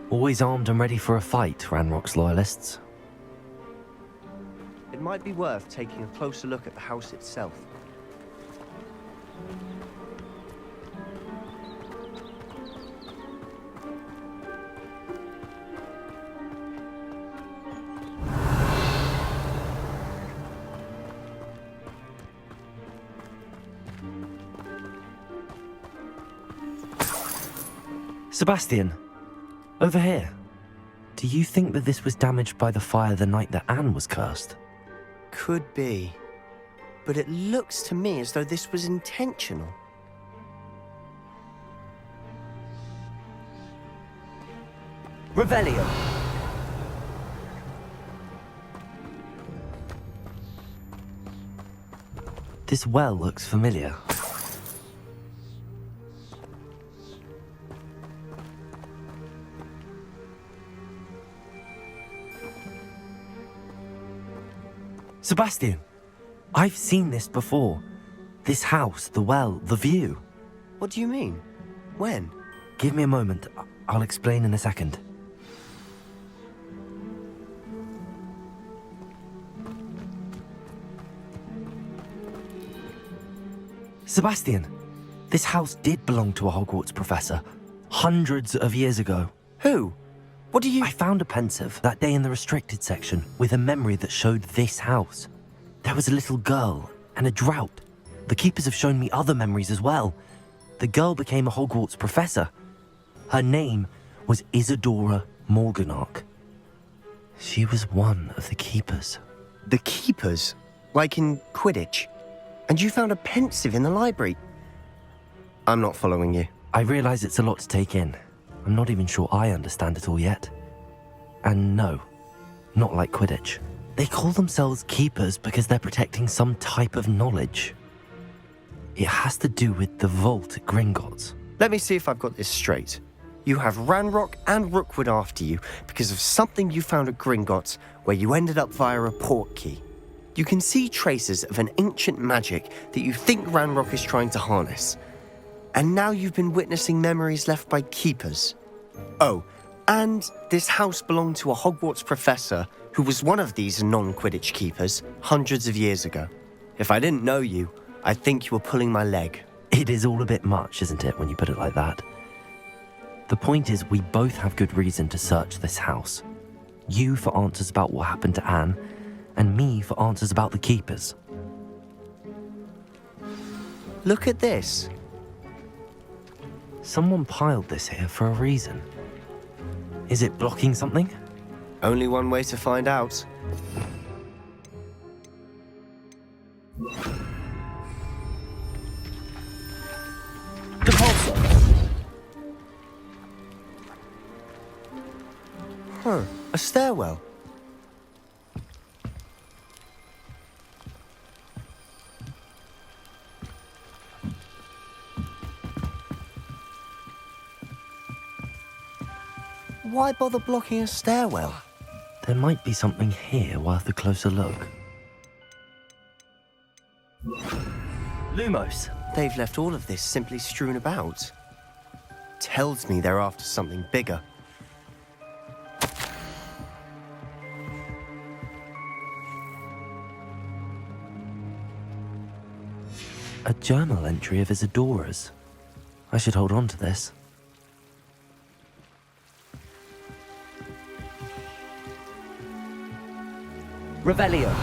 Always armed and ready for a fight, Ranrock's Loyalists. It might be worth taking a closer look at the house itself. Sebastian, over here. Do you think that this was damaged by the fire the night that Anne was cursed? Could be. But it looks to me as though this was intentional. Revelio! This well looks familiar. Sebastian, I've seen this before. This house, the well, the view. What do you mean? When? Give me a moment. I'll explain in a second. Sebastian, This house did belong to a Hogwarts professor, hundreds of years ago. Who? What do you... I found a pensive that day in the restricted section with a memory that showed this house. There was a little girl and a drought. The keepers have shown me other memories as well. The girl became a Hogwarts professor. Her name was Isadora Morganach. She was one of the keepers. The keepers? Like in Quidditch? And you found a pensive in the library? I'm not following you. I realize it's a lot to take in. I'm not even sure I understand it all yet. And no, not like Quidditch. They call themselves keepers because they're protecting some type of knowledge. It has to do with the vault at Gringotts. Let me see if I've got this straight. You have Ranrock and Rookwood after you because of something you found at Gringotts where you ended up via a portkey. You can see traces of an ancient magic that you think Ranrock is trying to harness. And now you've been witnessing memories left by keepers. Oh, and this house belonged to a Hogwarts professor who was one of these non-Quidditch keepers hundreds of years ago. If I didn't know you, I'd think you were pulling my leg. It is all a bit much, isn't it, when you put it like that? The point is, we both have good reason to search this house. You for answers about what happened to Anne, and me for answers about the keepers. Look at this. Someone piled this here for a reason. Is it blocking something? Only one way to find out. Huh, a stairwell. Why bother blocking a stairwell? There might be something here worth a closer look. Lumos. They've left all of this simply strewn about. Tells me they're after something bigger. A journal entry of Isadora's. I should hold on to this. Revelio.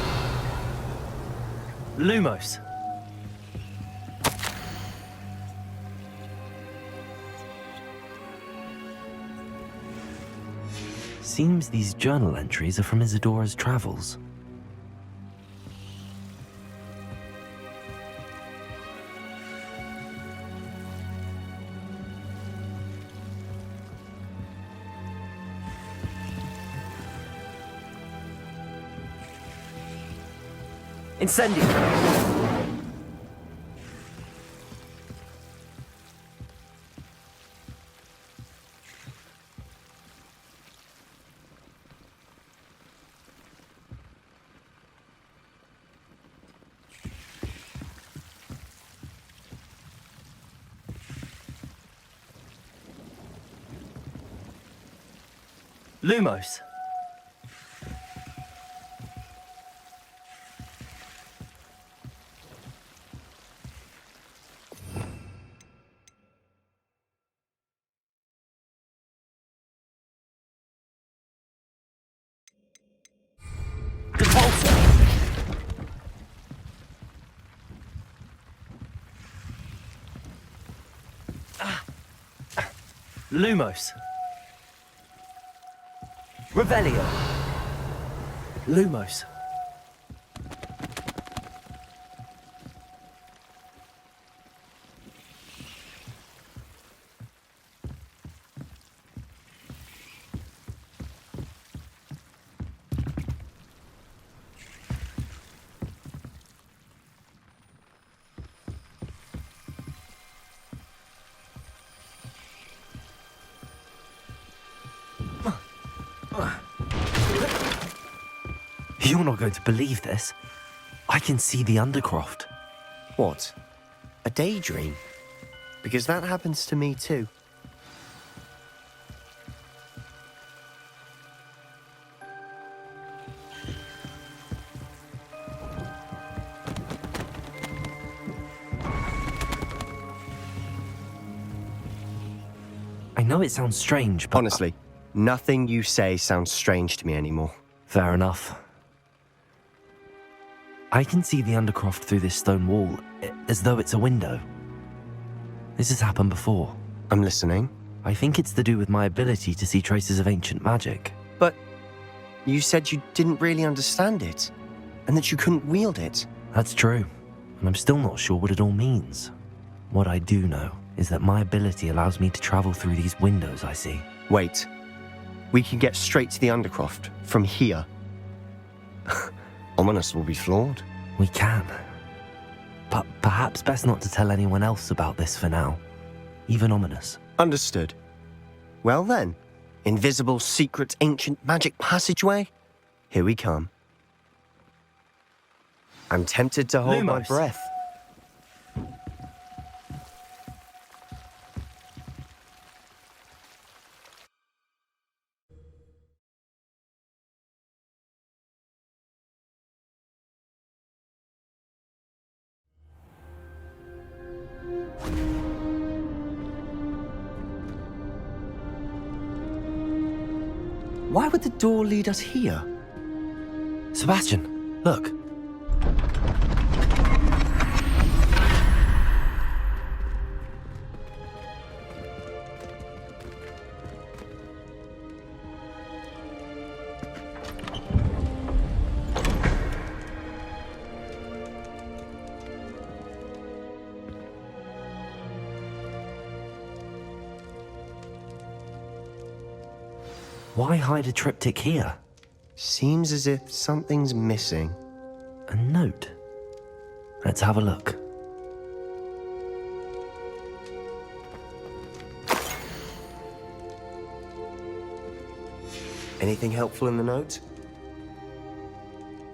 Lumos. Seems these journal entries are from Isadora's travels. Incendio! Lumos. Lumos. Revelio. Lumos. You're not going to believe this. I can see the Undercroft. What? A daydream? Because that happens to me too. I know it sounds strange, but... Honestly, nothing you say sounds strange to me anymore. Fair enough. I can see the Undercroft through this stone wall, as though it's a window. This has happened before. I'm listening. I think it's to do with my ability to see traces of ancient magic. But you said you didn't really understand it, and that you couldn't wield it. That's true, and I'm still not sure what it all means. What I do know is that my ability allows me to travel through these windows I see. Wait. We can get straight to the Undercroft from here. Ominous will be flawed. We can. But perhaps best not to tell anyone else about this for now. Even Ominous. Understood. Well then, invisible, secret, ancient magic passageway? Here we come. I'm tempted to hold my Lumos. breath. Why would the door lead us here? Sebastian, look. Why hide a triptych here? Seems as if something's missing. A note. Let's have a look. Anything helpful in the note?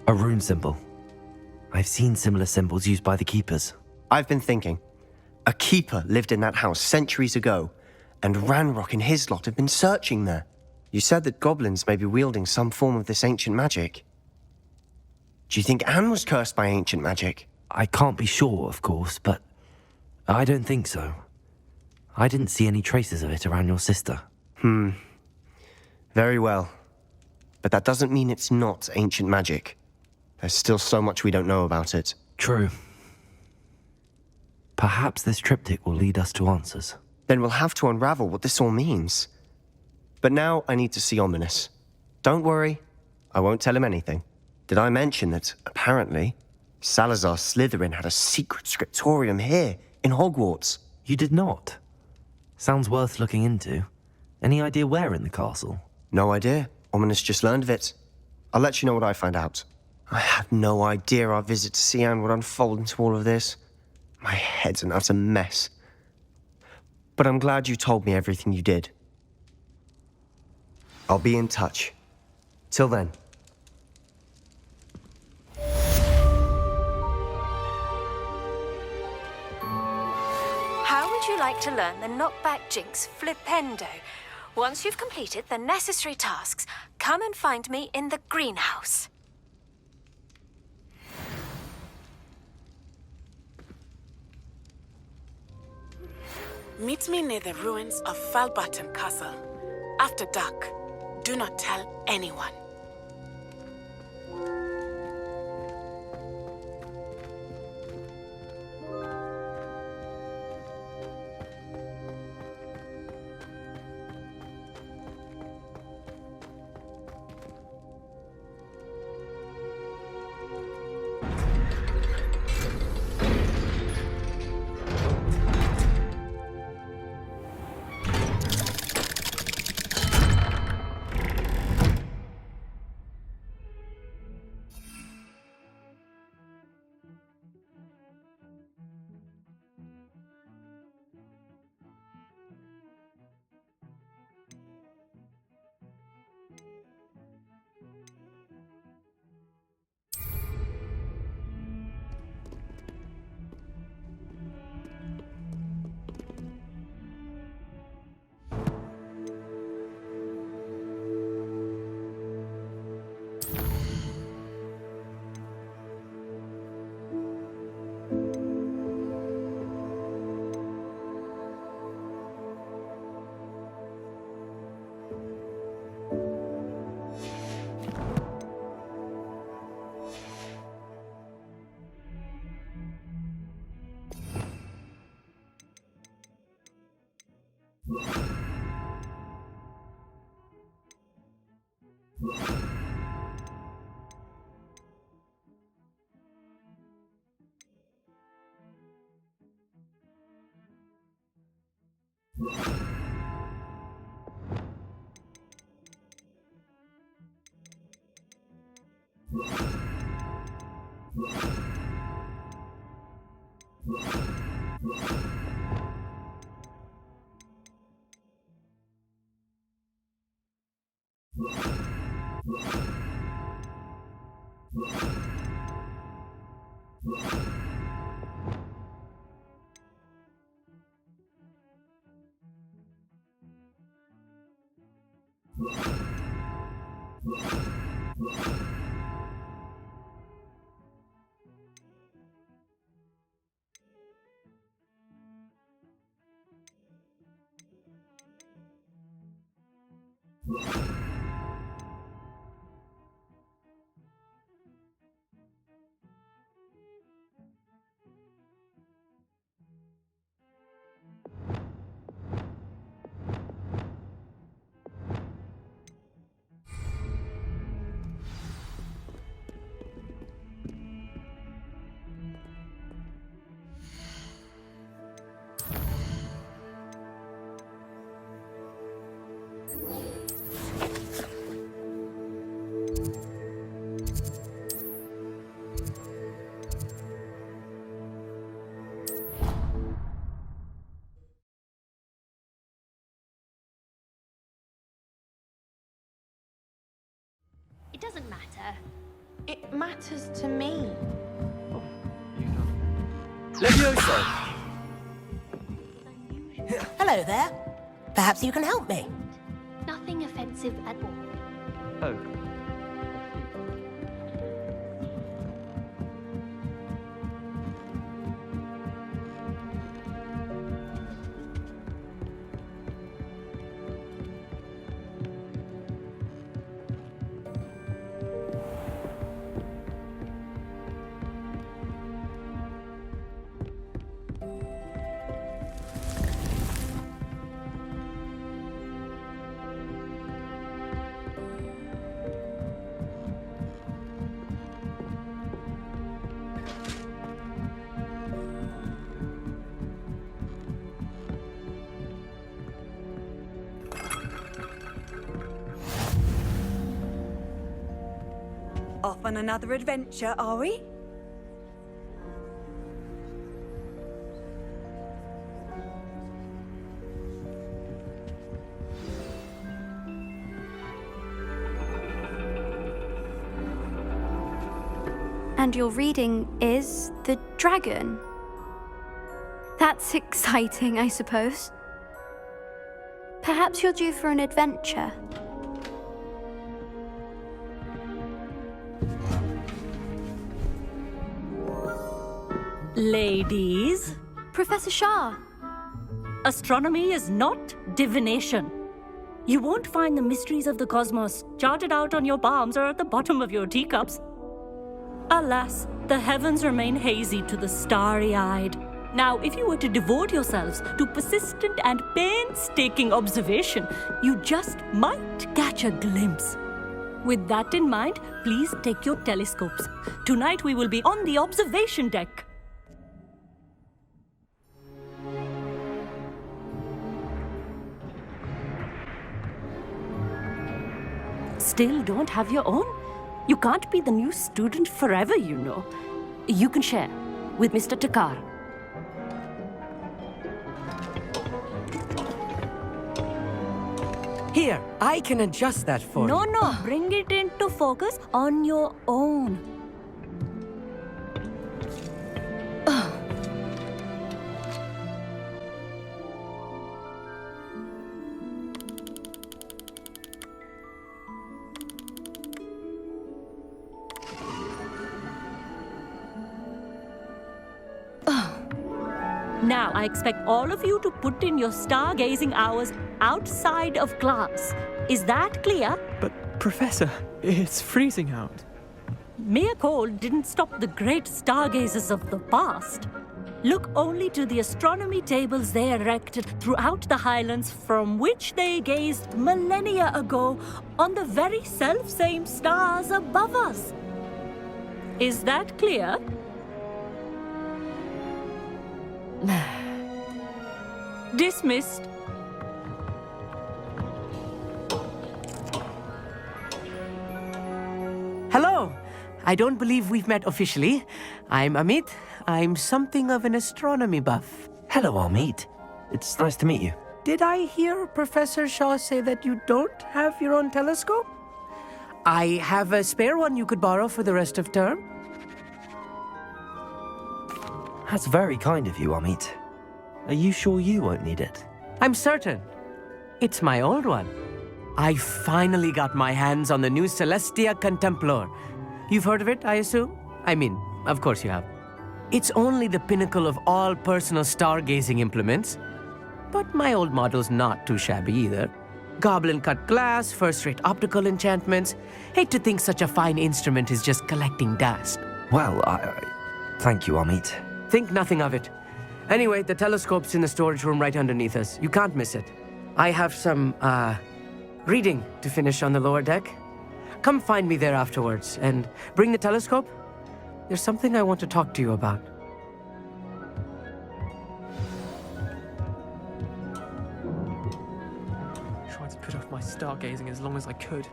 A rune symbol. I've seen similar symbols used by the keepers. I've been thinking. A keeper lived in that house centuries ago, and Ranrock and his lot have been searching there. You said that goblins may be wielding some form of this ancient magic. Do you think Anne was cursed by ancient magic? I can't be sure, of course, but I don't think so. I didn't see any traces of it around your sister. Very well. But that doesn't mean it's not ancient magic. There's still so much we don't know about it. True. Perhaps this triptych will lead us to answers. Then we'll have to unravel what this all means. But now I need to see Ominous. Don't worry, I won't tell him anything. Did I mention that, apparently, Salazar Slytherin had a secret scriptorium here, in Hogwarts? You did not? Sounds worth looking into. Any idea where in the castle? No idea. Ominous just learned of it. I'll let you know what I find out. I had no idea our visit to Cian would unfold into all of this. My head's an utter mess. But I'm glad you told me everything you did. I'll be in touch. Till then. How would you like to learn the knockback jinx flipendo? Once you've completed the necessary tasks, come and find me in the greenhouse. Meet me near the ruins of Falbottom Castle. After dark. Do not tell anyone. It doesn't matter. It matters to me. Levioso! Hello there. Perhaps you can help me. Nothing offensive at all. Oh. Off on another adventure, are we? And your reading is The Dragon. That's exciting, I suppose. Perhaps you're due for an adventure. Ladies, Professor Shah. astronomy is not divination. You won't find the mysteries of the cosmos charted out on your palms or at the bottom of your teacups. Alas, the heavens remain hazy to the starry-eyed. Now, if you were to devote yourselves to persistent and painstaking observation, you just might catch a glimpse. With that in mind, please take your telescopes. Tonight we will be on the observation deck. Still don't have your own? You can't be the new student forever, you know. You can share with Mr. Takar. Here, I can adjust that for you. No, bring it into focus on your own. Now, I expect all of you to put in your stargazing hours outside of class. Is that clear? But, Professor, it's freezing out. Mere cold didn't stop the great stargazers of the past. Look only to the astronomy tables they erected throughout the Highlands from which they gazed millennia ago on the very self-same stars above us. Is that clear? Dismissed. Hello. I don't believe we've met officially. I'm Amit. I'm something of an astronomy buff. Hello, Amit. It's nice to meet you. Did I hear Professor Shaw say that you don't have your own telescope? I have a spare one you could borrow for the rest of term. That's very kind of you, Amit. Are you sure you won't need it? I'm certain. It's my old one. I finally got my hands on the new Celestia Contemplar. You've heard of it, I assume? I mean, of course you have. It's only the pinnacle of all personal stargazing implements. But my old model's not too shabby either. Goblin-cut glass, first-rate optical enchantments. Hate to think such a fine instrument is just collecting dust. Well, thank you, Amit. Think nothing of it. Anyway, the telescope's in the storage room right underneath us. You can't miss it. I have some, reading to finish on the lower deck. Come find me there afterwards, and bring the telescope. There's something I want to talk to you about. Tried to put off my stargazing as long as I could.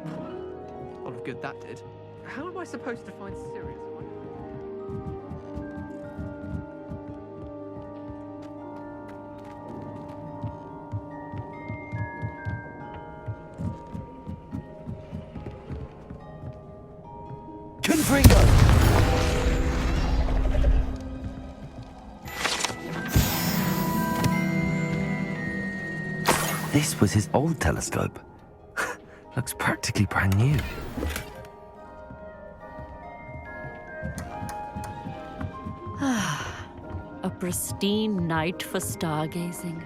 A lot of good that did. How am I supposed to find Sirius? Confringo! This was his old telescope. Looks practically brand new. A pristine night for stargazing.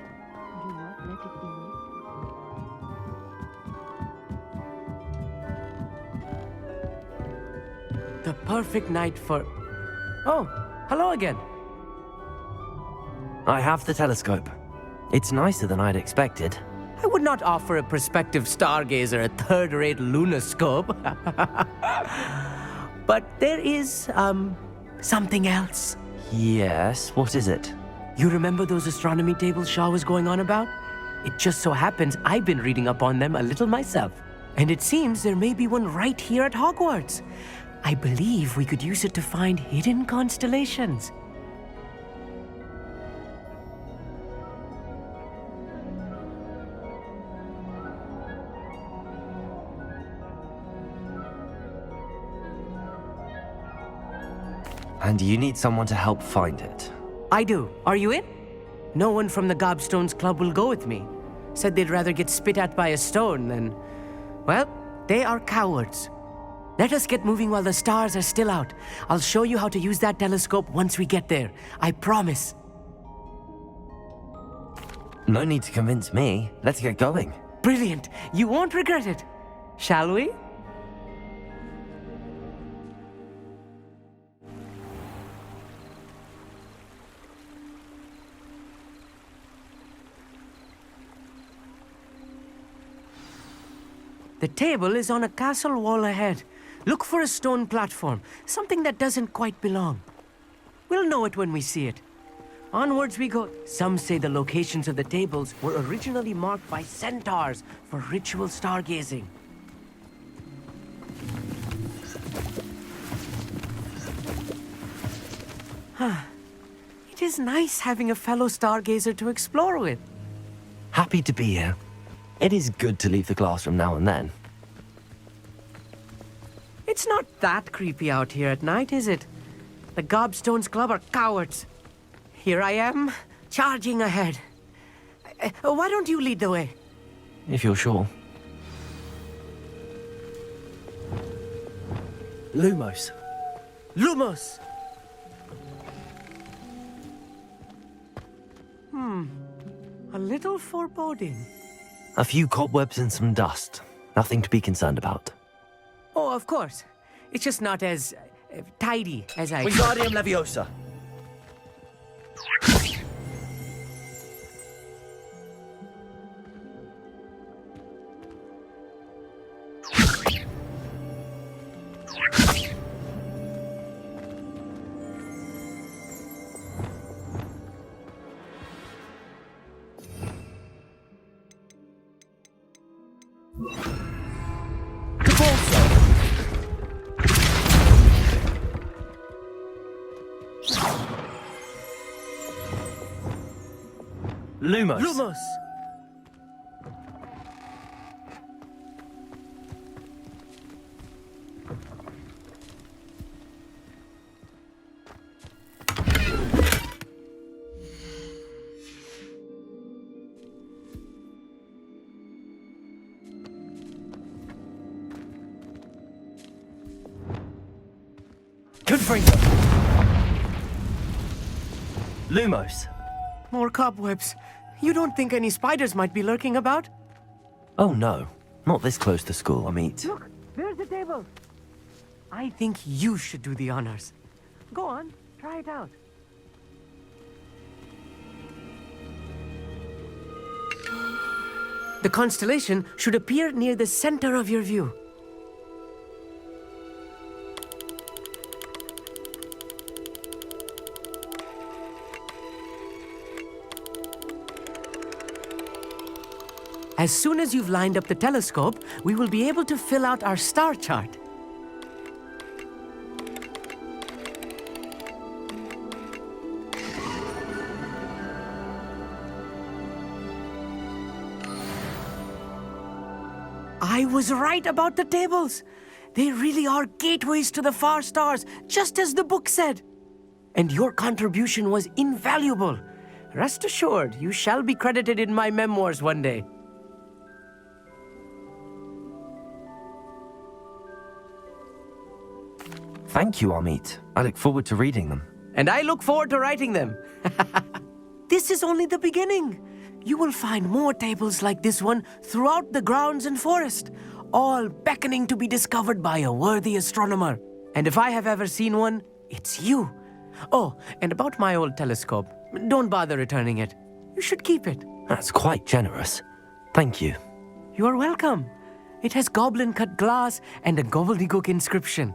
The perfect night for... Oh, hello again. I have the telescope. It's nicer than I'd expected. I would not offer a prospective stargazer a third-rate lunoscope. But there is, something else. Yes, what is it? You remember those astronomy tables Shaw was going on about? It just so happens I've been reading up on them a little myself. And it seems there may be one right here at Hogwarts. I believe we could use it to find hidden constellations. And you need someone to help find it. I do. Are you in? No one from the Gobstones Club will go with me. Said they'd rather get spit at by a stone than... Well, they are cowards. Let us get moving while the stars are still out. I'll show you how to use that telescope once we get there. I promise. No need to convince me. Let's get going. Brilliant. You won't regret it. Shall we? The table is on a castle wall ahead. Look for a stone platform, something that doesn't quite belong. We'll know it when we see it. Onwards we go. Some say the locations of the tables were originally marked by centaurs for ritual stargazing. It is nice having a fellow stargazer to explore with. Happy to be here. It is good to leave the classroom now and then. It's not that creepy out here at night, is it? The Gobstones Club are cowards. Here I am, charging ahead. Why don't you lead the way? If you're sure. Lumos. Lumos! A little foreboding. A few cobwebs and some dust. Nothing to be concerned about. Oh, of course. It's just not as tidy as I... Wingardium Leviosa. Lumos. Lumos! Gryffindor. Lumos. More cobwebs. You don't think any spiders might be lurking about? Oh no, not this close to school, Amit. Look, there's the table. I think you should do the honors. Go on, try it out. The constellation should appear near the center of your view. As soon as you've lined up the telescope, we will be able to fill out our star chart. I was right about the tables. They really are gateways to the far stars, just as the book said. And your contribution was invaluable. Rest assured, you shall be credited in my memoirs one day. Thank you, Amit. I look forward to reading them. And I look forward to writing them. This is only the beginning. You will find more tables like this one throughout the grounds and forest, all beckoning to be discovered by a worthy astronomer. And if I have ever seen one, it's you. Oh, and about my old telescope, don't bother returning it. You should keep it. That's quite generous. Thank you. You are welcome. It has goblin-cut glass and a gobbledygook inscription.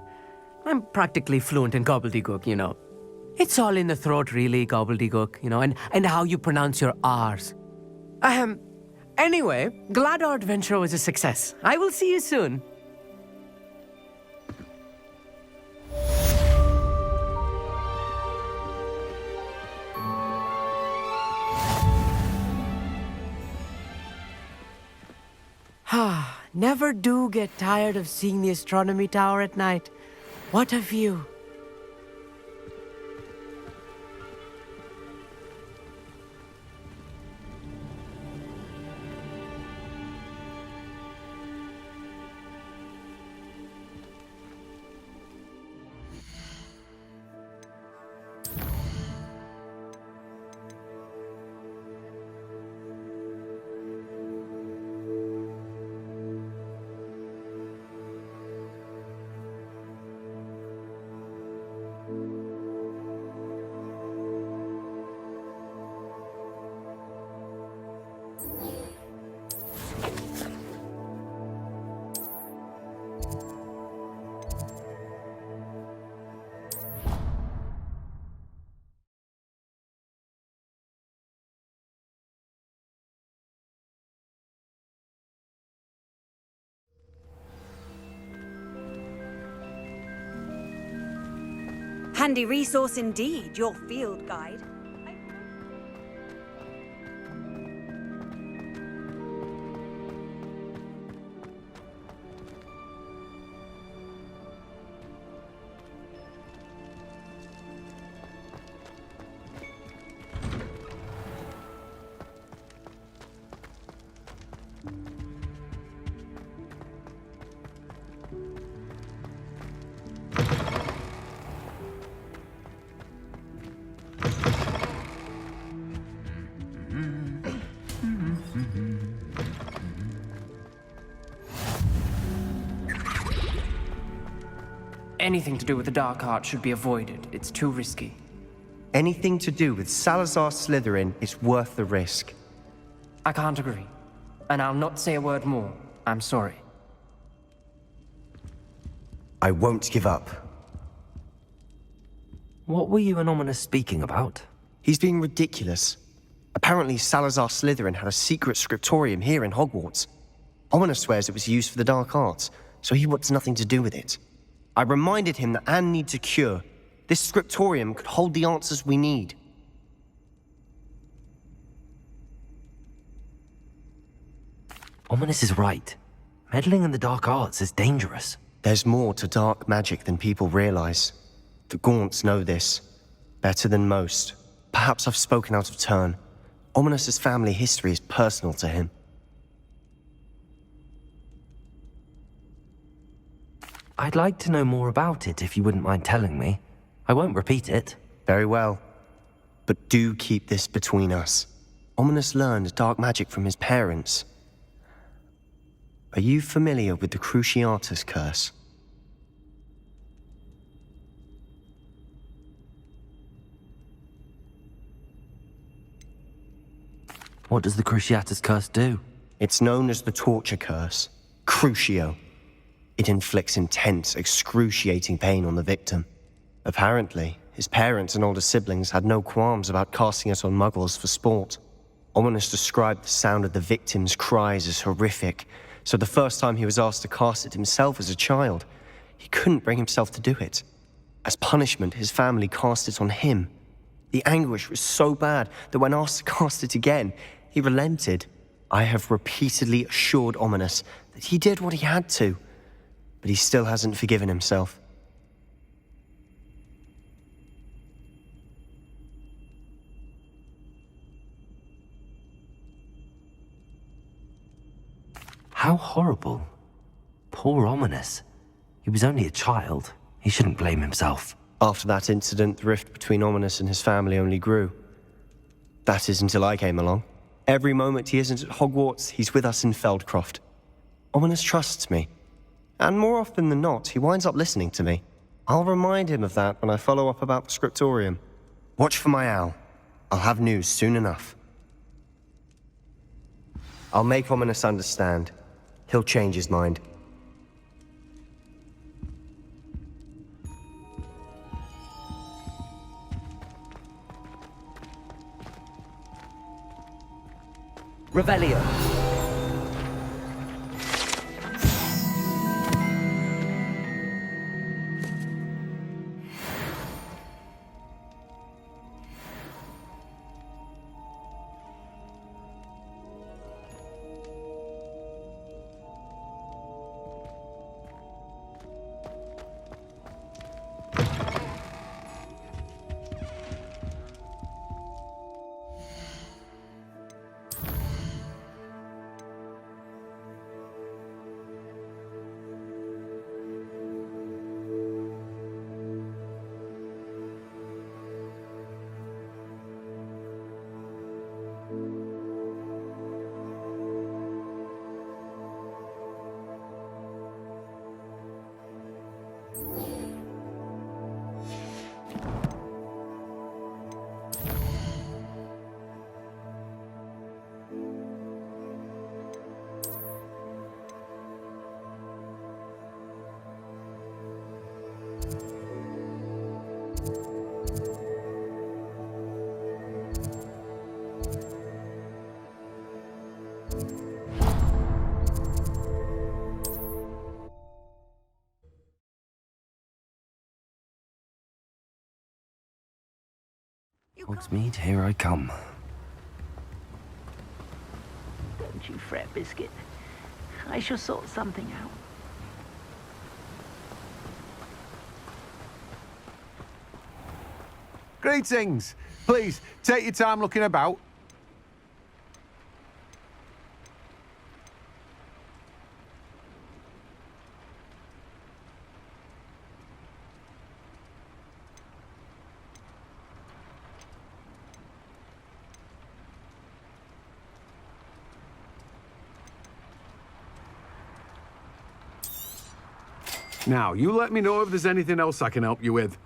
I'm practically fluent in gobbledygook, you know. It's all in the throat, really, gobbledygook, you know, and how you pronounce your R's. Anyway, glad our adventure was a success. I will see you soon. Never do get tired of seeing the astronomy tower at night. What a view. Handy resource indeed, your field guide. Anything to do with the dark art should be avoided. It's too risky. Anything to do with Salazar Slytherin is worth the risk. I can't agree. And I'll not say a word more. I'm sorry. I won't give up. What were you and Ominous speaking about? He's being ridiculous. Apparently Salazar Slytherin had a secret scriptorium here in Hogwarts. Ominous swears it was used for the dark arts, so he wants nothing to do with it. I reminded him that Anne needs a cure. This scriptorium could hold the answers we need. Ominous is right. Meddling in the dark arts is dangerous. There's more to dark magic than people realize. The Gaunts know this. Better than most. Perhaps I've spoken out of turn. Ominous's family history is personal to him. I'd like to know more about it if you wouldn't mind telling me. I won't repeat it. Very well. But do keep this between us. Ominous learned dark magic from his parents. Are you familiar with the Cruciatus curse? What does the Cruciatus curse do? It's known as the torture curse. Crucio. It inflicts intense, excruciating pain on the victim. Apparently, his parents and older siblings had no qualms about casting it on muggles for sport. Ominous described the sound of the victim's cries as horrific, so the first time he was asked to cast it himself as a child, he couldn't bring himself to do it. As punishment, his family cast it on him. The anguish was so bad that when asked to cast it again, he relented. I have repeatedly assured Ominous that he did what he had to, but he still hasn't forgiven himself. How horrible. Poor Ominous. He was only a child. He shouldn't blame himself. After that incident, the rift between Ominous and his family only grew. That is until I came along. Every moment he isn't at Hogwarts, he's with us in Feldcroft. Ominous trusts me. And more often than not, he winds up listening to me. I'll remind him of that when I follow up about the scriptorium. Watch for my owl. I'll have news soon enough. I'll make Ominous understand. He'll change his mind. Revelio. Hogsmeade, here I come. Don't you fret, Biscuit. I shall sort something out. Greetings! Please, take your time looking about. Now, you let me know if there's anything else I can help you with.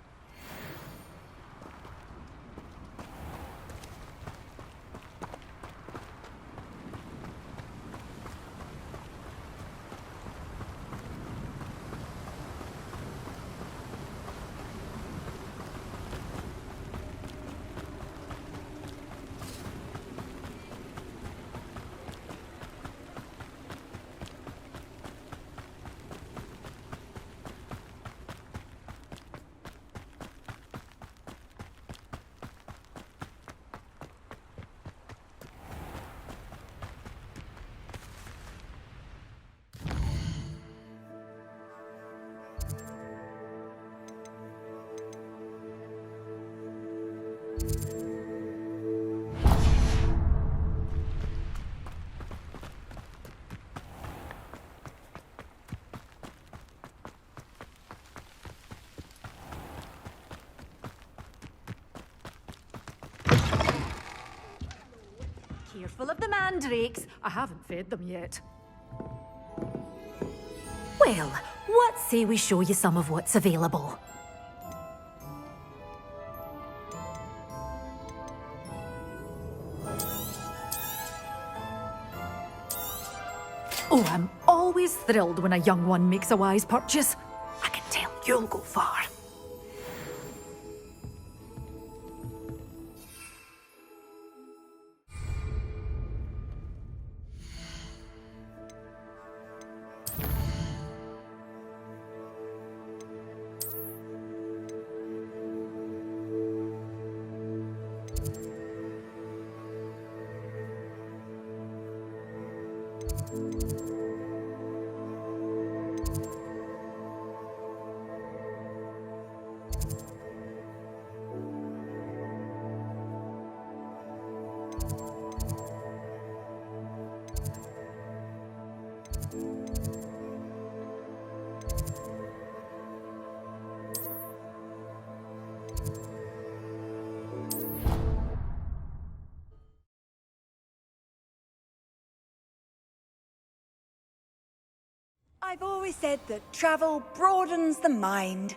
full of the mandrakes. I haven't fed them yet. Well, what say we show you some of what's available? Oh, I'm always thrilled when a young one makes a wise purchase. I can tell you'll go far. I've always said that travel broadens the mind.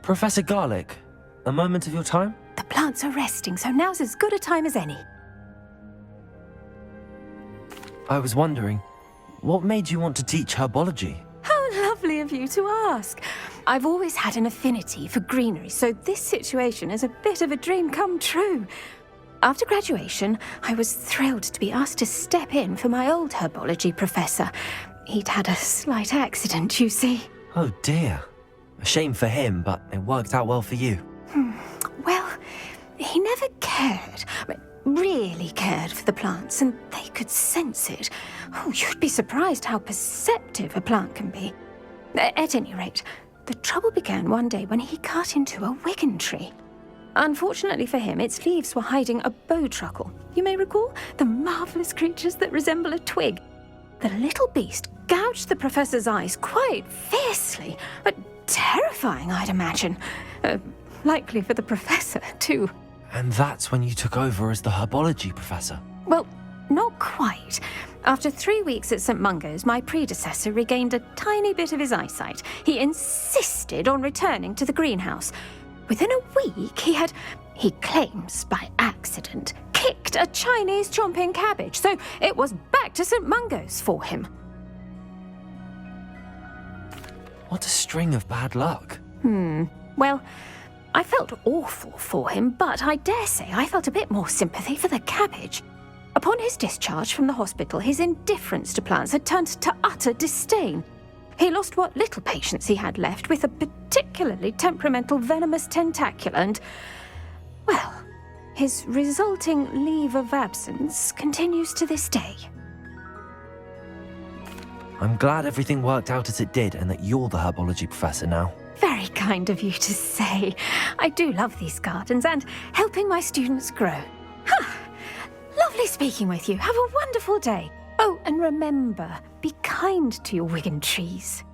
Professor Garlick, a moment of your time? The plants are resting, so now's as good a time as any. I was wondering, what made you want to teach herbology? How lovely of you to ask. I've always had an affinity for greenery, so this situation is a bit of a dream come true. After graduation, I was thrilled to be asked to step in for my old herbology professor. He'd had a slight accident, you see. Oh dear. A shame for him, but it worked out well for you. Well, he never really cared for the plants, and they could sense it. Oh, you'd be surprised how perceptive a plant can be. At any rate, the trouble began one day when he cut into a wigan tree. Unfortunately for him, its leaves were hiding a bowtruckle. You may recall the marvellous creatures that resemble a twig. The little beast gouged the professor's eyes quite fiercely, but terrifying, I'd imagine. Likely for the professor, too. And that's when you took over as the herbology professor? Well, not quite. After 3 weeks at St. Mungo's, my predecessor regained a tiny bit of his eyesight. He insisted on returning to the greenhouse. Within a week, he claims by accident, kicked a Chinese chomping cabbage, so it was back to St. Mungo's for him. What a string of bad luck. Well, I felt awful for him, but I dare say I felt a bit more sympathy for the cabbage. Upon his discharge from the hospital, his indifference to plants had turned to utter disdain. He lost what little patience he had left with a particularly temperamental venomous tentacula and, well, his resulting leave of absence continues to this day. I'm glad everything worked out as it did and that you're the herbology professor now. Very kind of you to say. I do love these gardens and helping my students grow. Lovely speaking with you. Have a wonderful day. Oh, and remember, be kind to your wigan trees.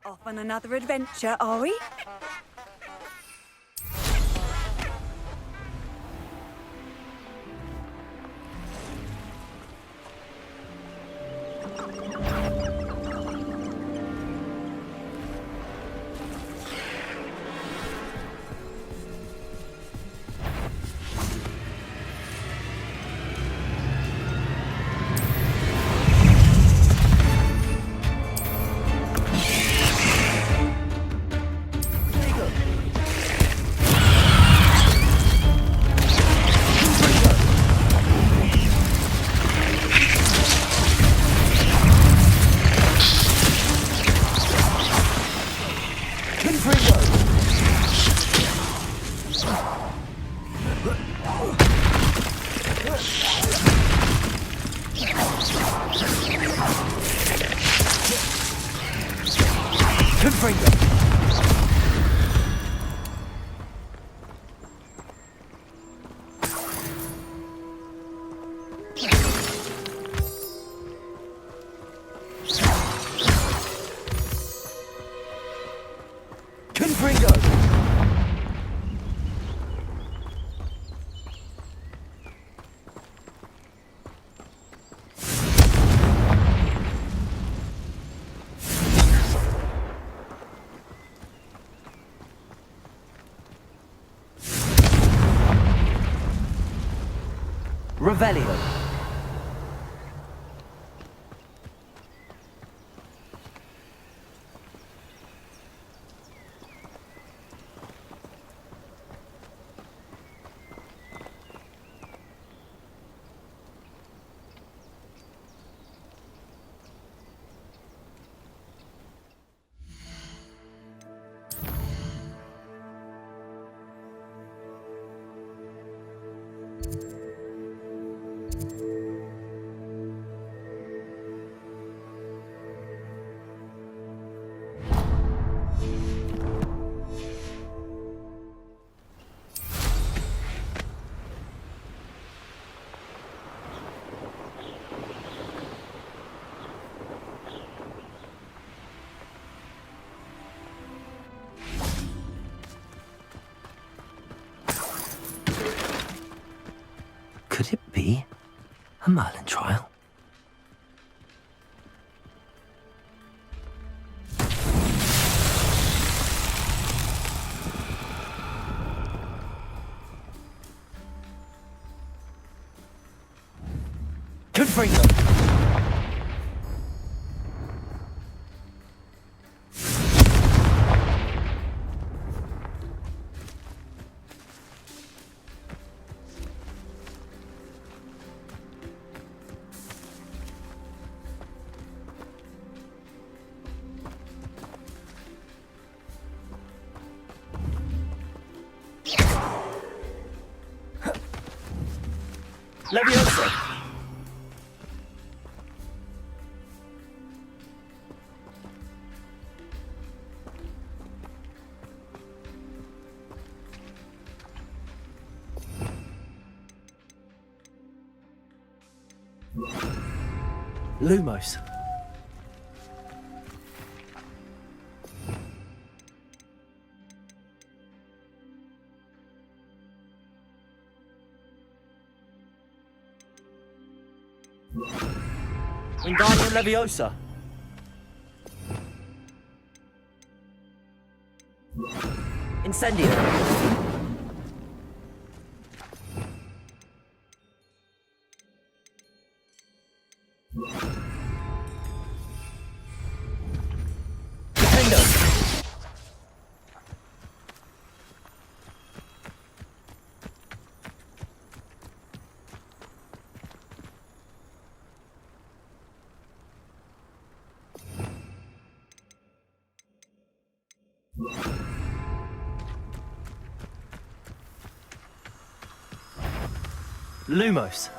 Off on another adventure, are we? Revelio. Could it be a Merlin Trial? Gryffindor. Leviosa! Lumos. Wingardium Leviosa. Incendio. Defendo. Lumos.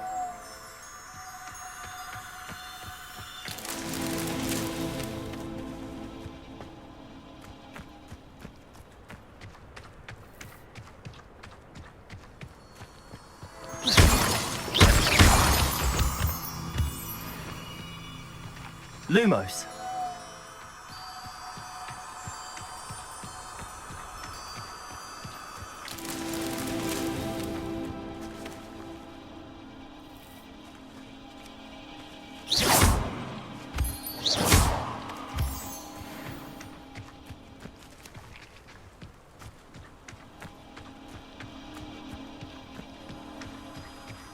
Lumos.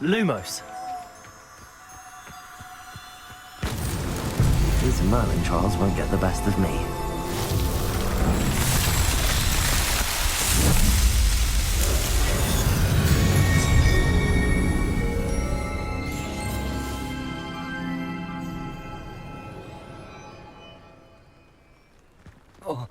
Lumos. These Merlin trials won't get the best of me. Oh.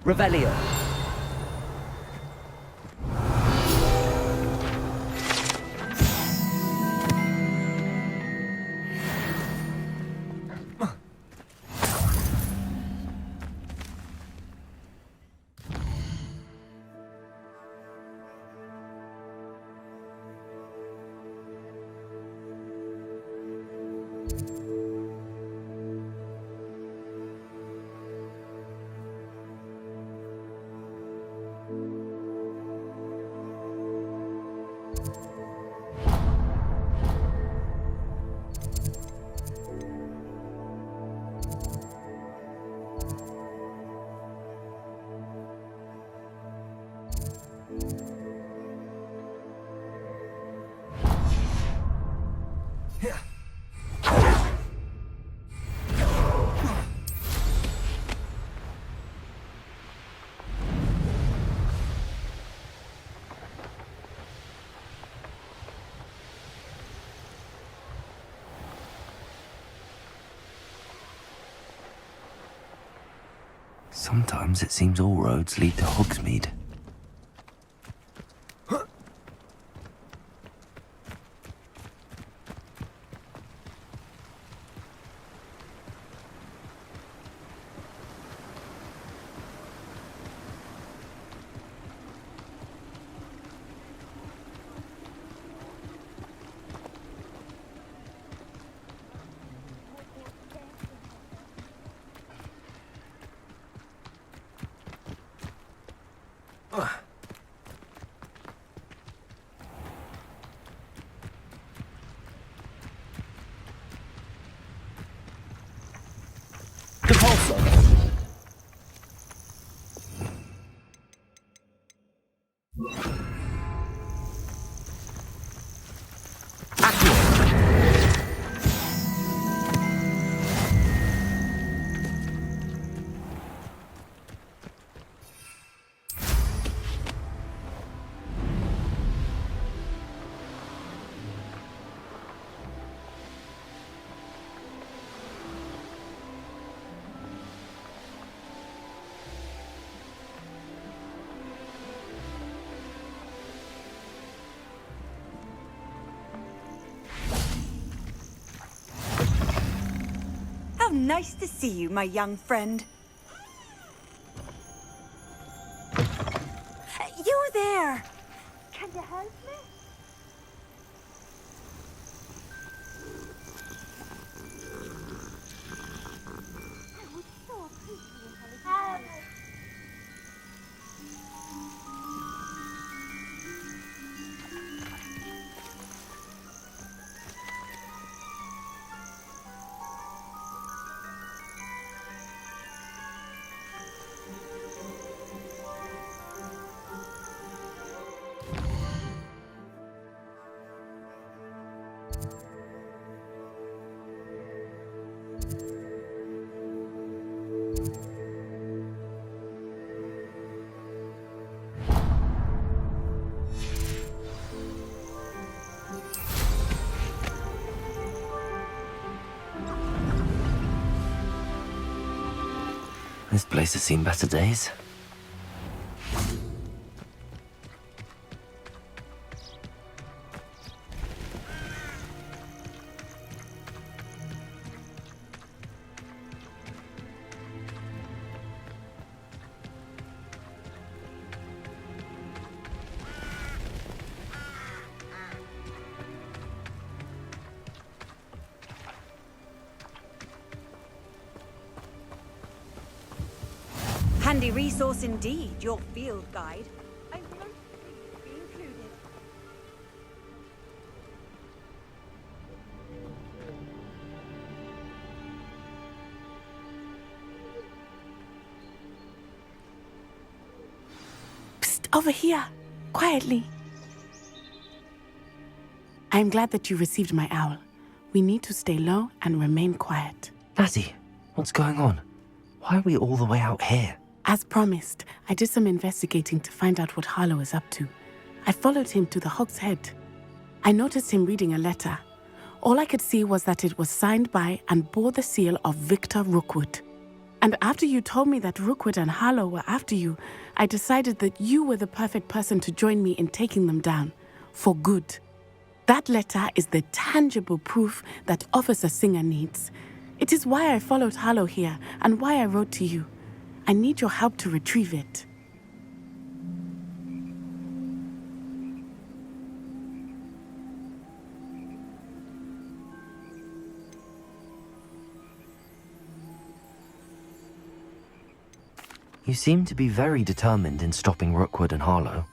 Revelio. Sometimes it seems all roads lead to Hogsmeade. How nice to see you, my young friend. You there! Can you help me? I would so appreciate help. This place has seen better days. Handy resource indeed, your field guide. I'm most pleased to be included. Psst, over here, quietly. I am glad that you received my owl. We need to stay low and remain quiet. Natty, what's going on? Why are we all the way out here? As promised, I did some investigating to find out what Harlow is up to. I followed him to the Hog's Head. I noticed him reading a letter. All I could see was that it was signed by and bore the seal of Victor Rookwood. And after you told me that Rookwood and Harlow were after you, I decided that you were the perfect person to join me in taking them down. For good. That letter is the tangible proof that Officer Singer needs. It is why I followed Harlow here and why I wrote to you. I need your help to retrieve it. You seem to be very determined in stopping Rookwood and Harlow.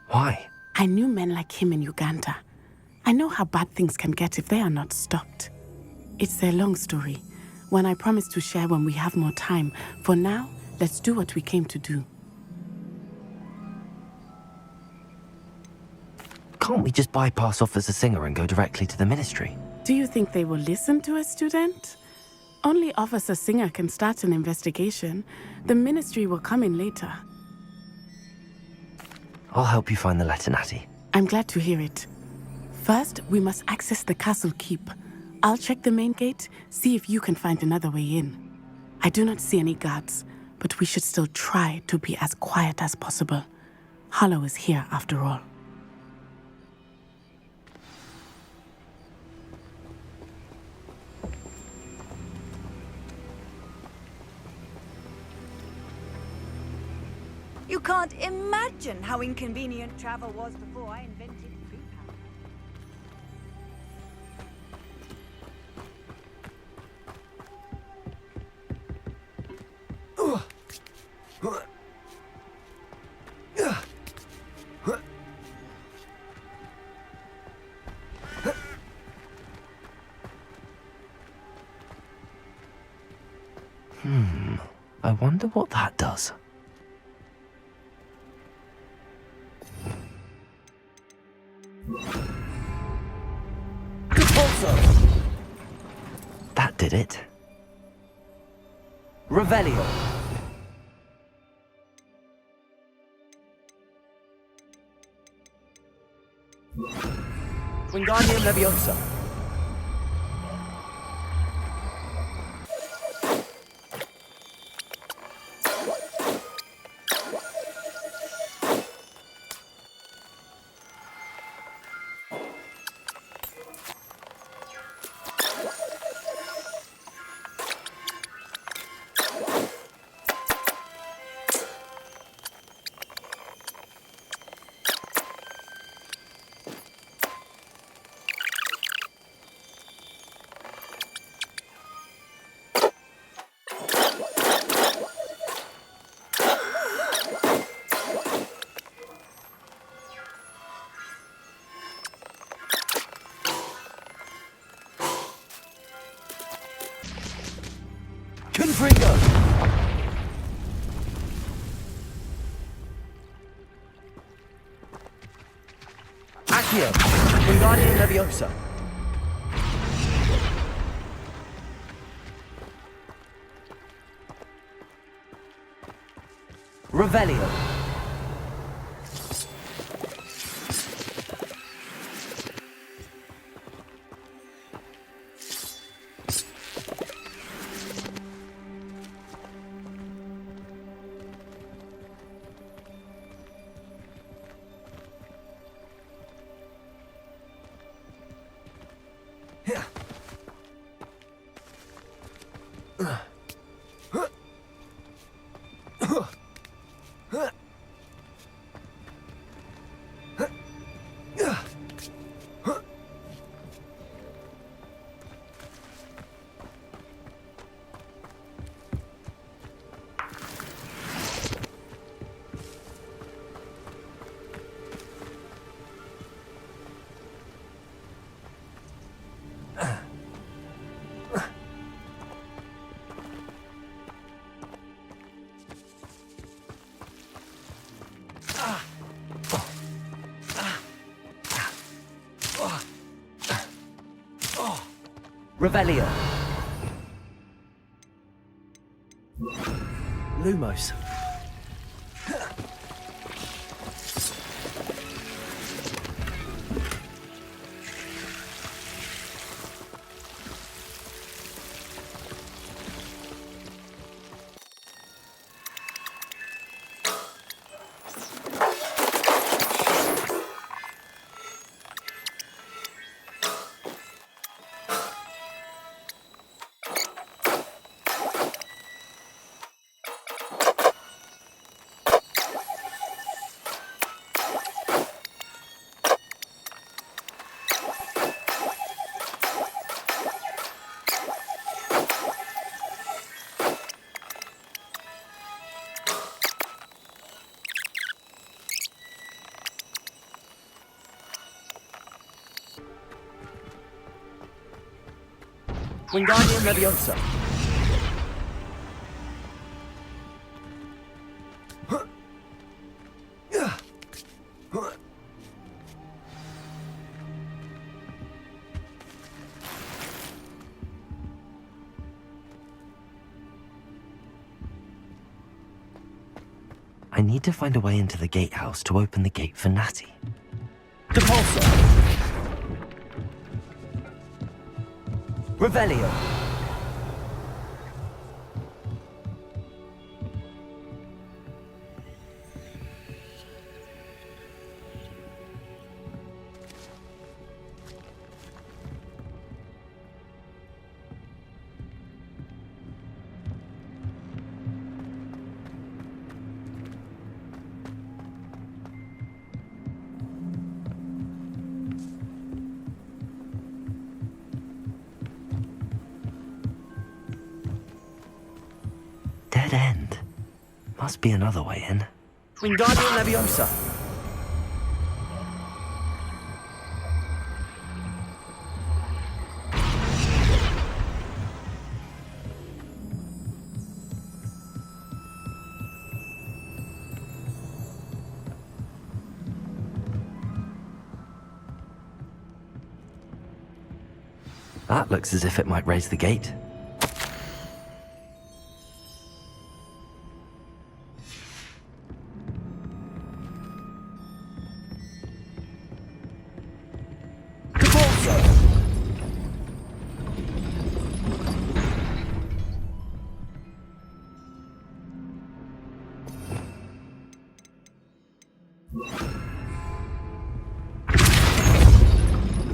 Why? I knew men like him in Uganda. I know how bad things can get if they are not stopped. It's a long story, one I promise to share when we have more time. For now, let's do what we came to do. Can't we just bypass Officer Singer and go directly to the Ministry? Do you think they will listen to a student? Only Officer Singer can start an investigation. The Ministry will come in later. I'll help you find the letter, Natty. I'm glad to hear it. First, we must access the castle keep. I'll check the main gate, see if you can find another way in. I do not see any guards, but we should still try to be as quiet as possible. Harlow is here after all. You can't imagine how inconvenient travel was before I invented food I wonder what that does. That did it. Revelio. Wingardium Leviosa. Wingardium Leviosa. Revelio. Revelio. Lumos. Wingardium Leviosa. I need to find a way into the gatehouse to open the gate for Natty. Depulso. Revelio. Dead end. Must be another way in. Wingardium Leviosa. That looks as if it might raise the gate.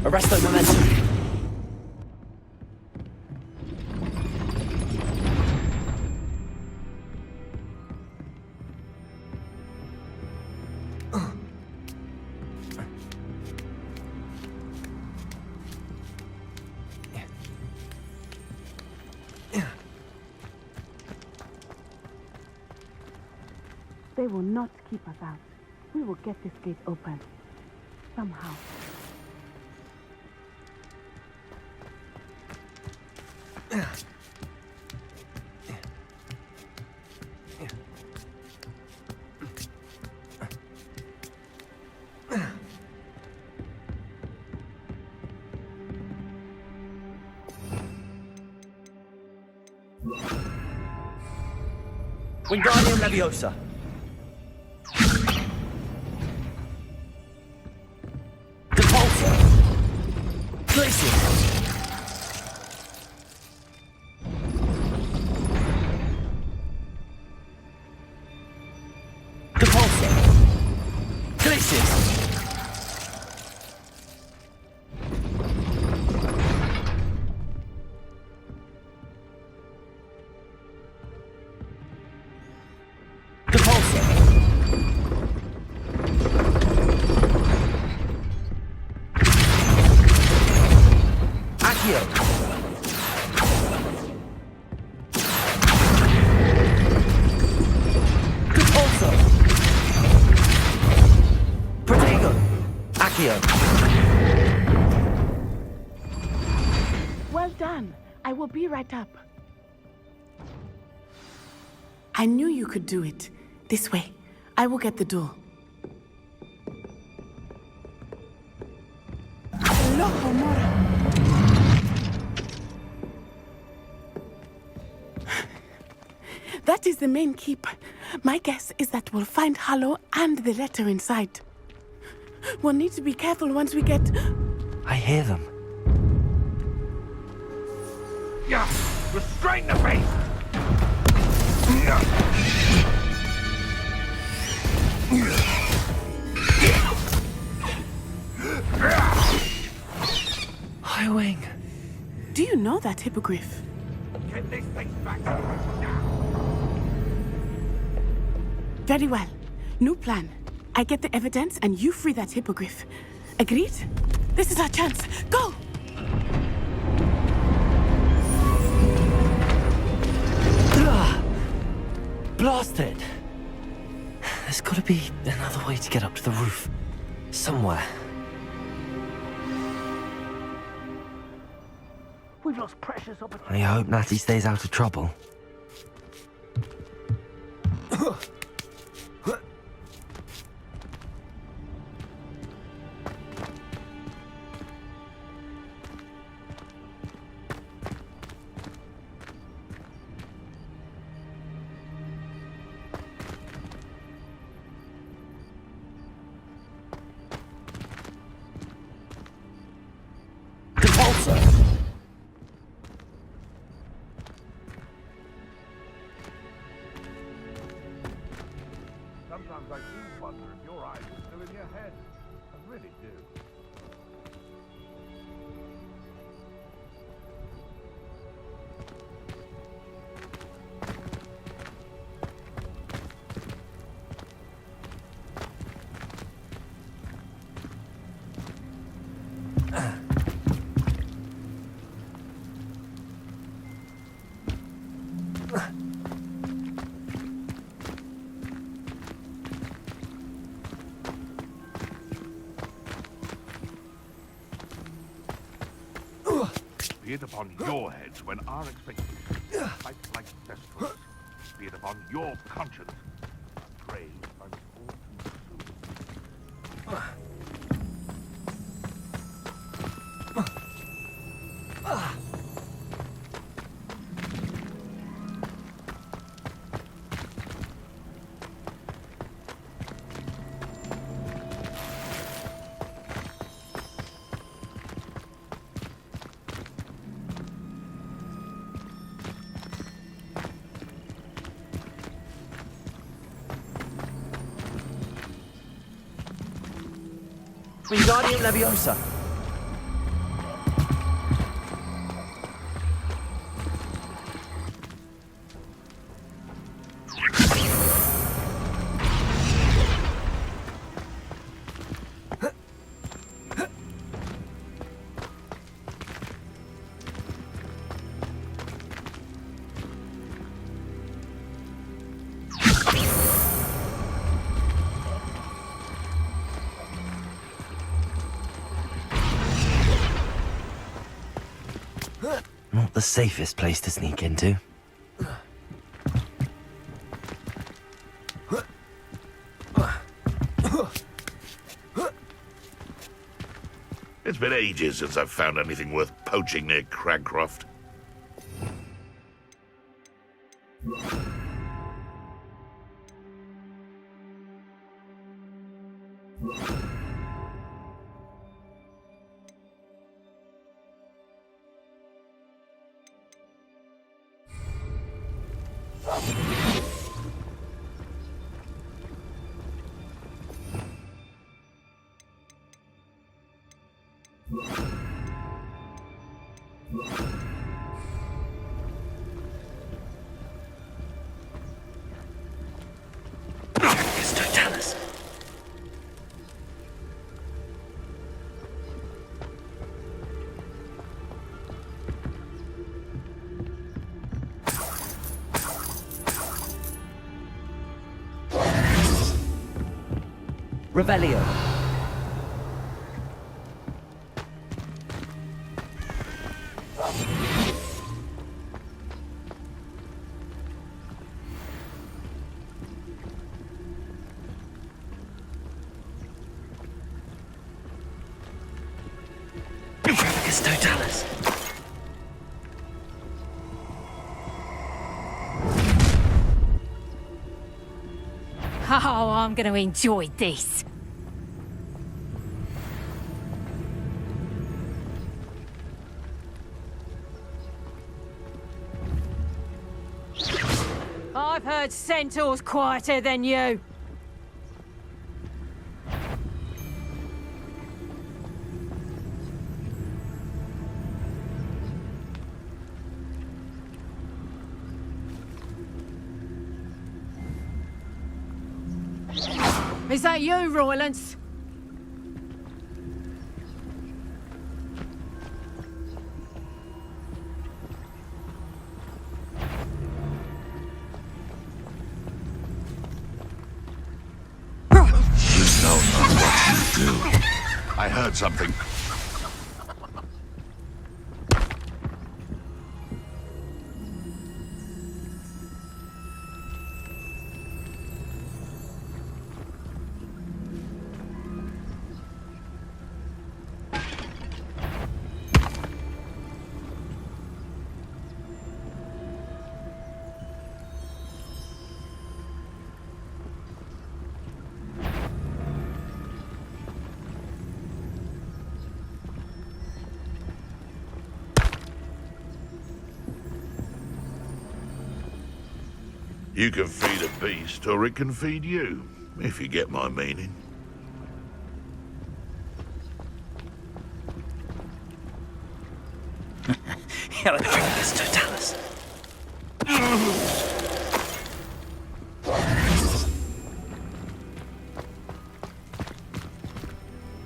Arresto Momentum. They will not keep us out. We will get this gate open. Somehow. Wingardium Leviosa. Depulsor. Glacius. Depulsor. Glacius. Well done. I will be right up. I knew you could do it. This way. I will get the door. Loco Mora. That is the main keep. My guess is that we'll find Hallow and the letter inside. We'll need to be careful once we get... I hear them. Yeah, restrain the beast! Highwing. Do you know that hippogriff? Get this thing back to us now! Very well. New plan. I get the evidence and you free that hippogriff. Agreed? This is our chance. Go! Blasted! There's gotta be another way to get up to the roof. Somewhere. We've lost precious opportunity. I hope Natty stays out of trouble. Sometimes I do wonder if your eyes are still in your head. I really do. Be it upon your heads when our expectations fight like desperate. Be it upon your conscience. Pray I'm all too soon. Wingardium Leviosa. Not the safest place to sneak into. It's been ages since I've found anything worth poaching near Cragcroft. Revelio. Totalis. Oh, I'm going to enjoy this. I've heard centaurs quieter than you. Is that you, Roylance? I heard something. You can feed a beast, or it can feed you, if you get my meaning. Totalis.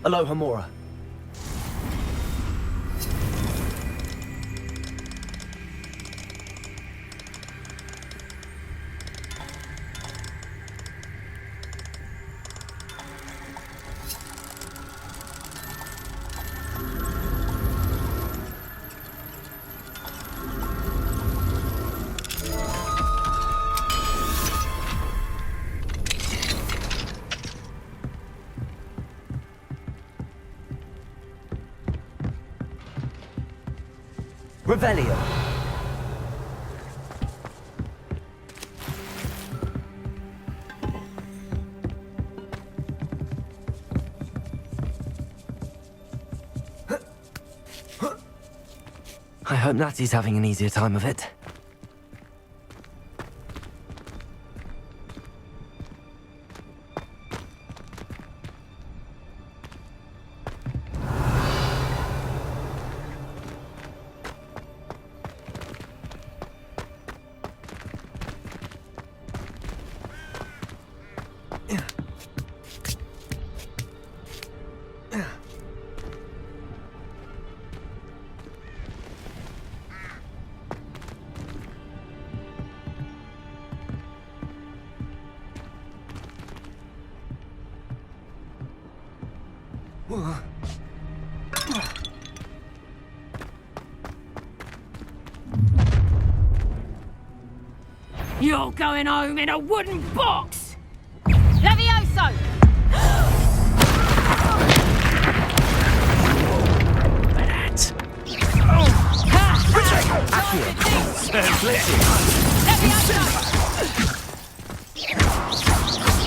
Aloha Mora. Revelio. I hope Natty's having an easier time of it. You're going home in a wooden box! Levioso!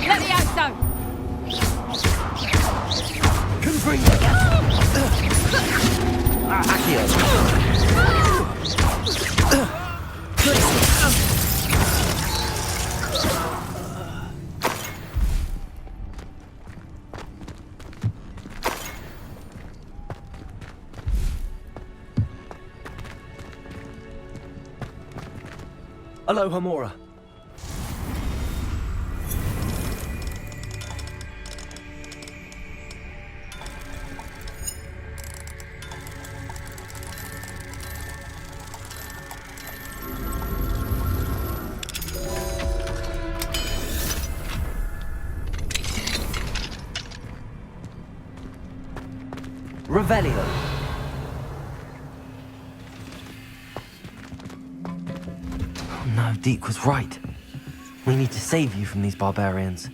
Levioso! Aloha Mora. Revelio. Oh no, Deke was right. We need to save you from these barbarians.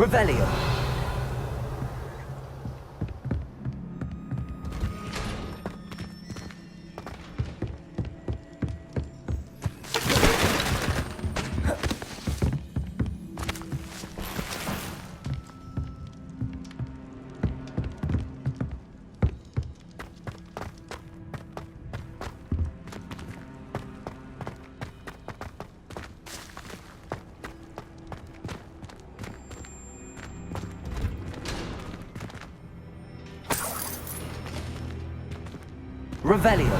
Revelio. Revelio.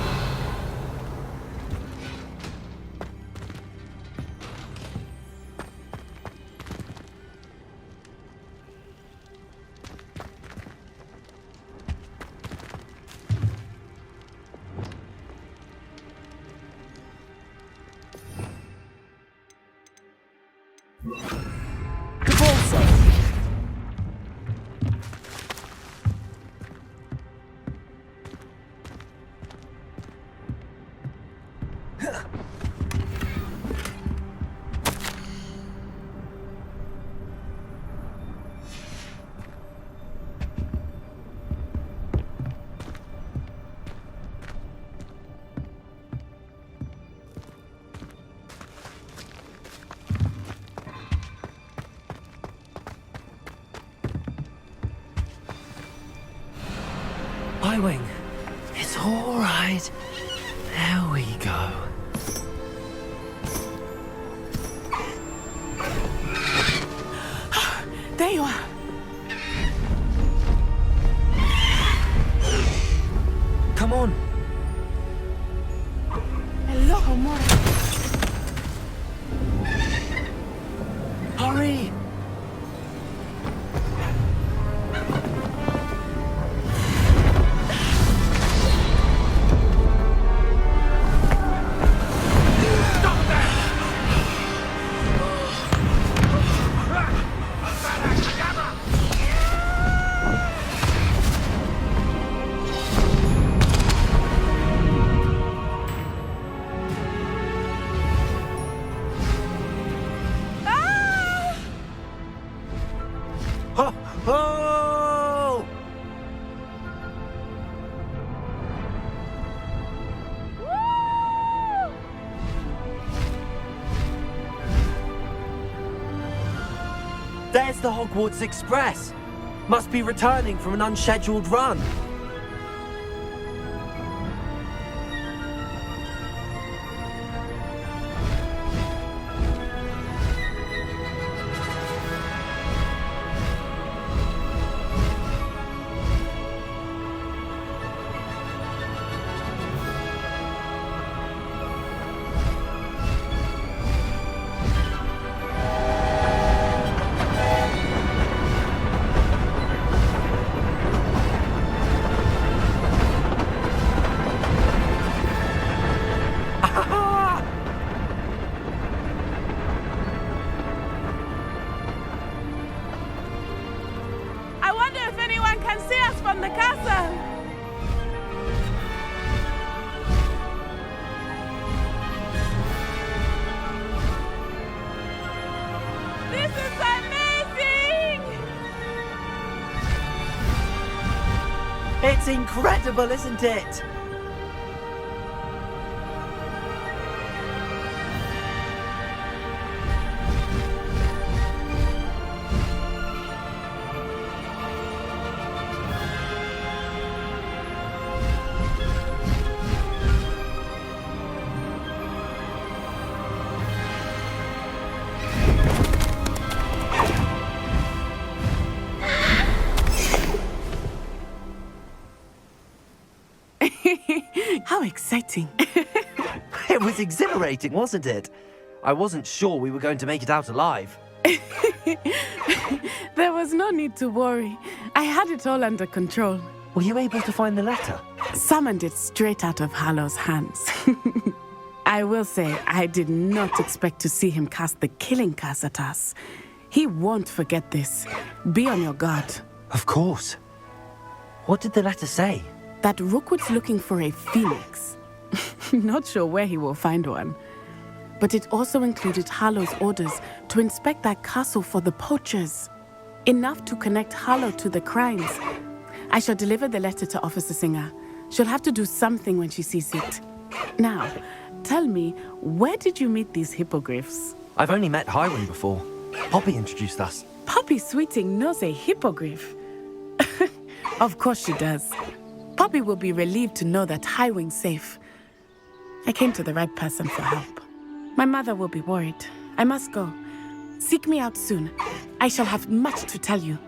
Wing. It's all right. There we go. There you are. Come on. Hello, Mora. Hurry. Oh! There's the Hogwarts Express. Must be returning from an unscheduled run. from the castle! This is amazing! It's incredible, isn't it? How exciting. It was exhilarating, wasn't it? I wasn't sure we were going to make it out alive. There was no need to worry. I had it all under control. Were you able to find the letter? Summoned it straight out of Harlow's hands. I will say, I did not expect to see him cast the killing curse at us. He won't forget this. Be on your guard. Of course. What did the letter say? That Rookwood's looking for a phoenix. Not sure where he will find one. But it also included Harlow's orders to inspect that castle for the poachers. Enough to connect Harlow to the crimes. I shall deliver the letter to Officer Singer. She'll have to do something when she sees it. Now, tell me, where did you meet these hippogriffs? I've only met Hiram before. Poppy introduced us. Poppy Sweeting knows a hippogriff. Of course she does. Poppy will be relieved to know that Highwing's safe. I came to the right person for help. My mother will be worried. I must go. Seek me out soon. I shall have much to tell you.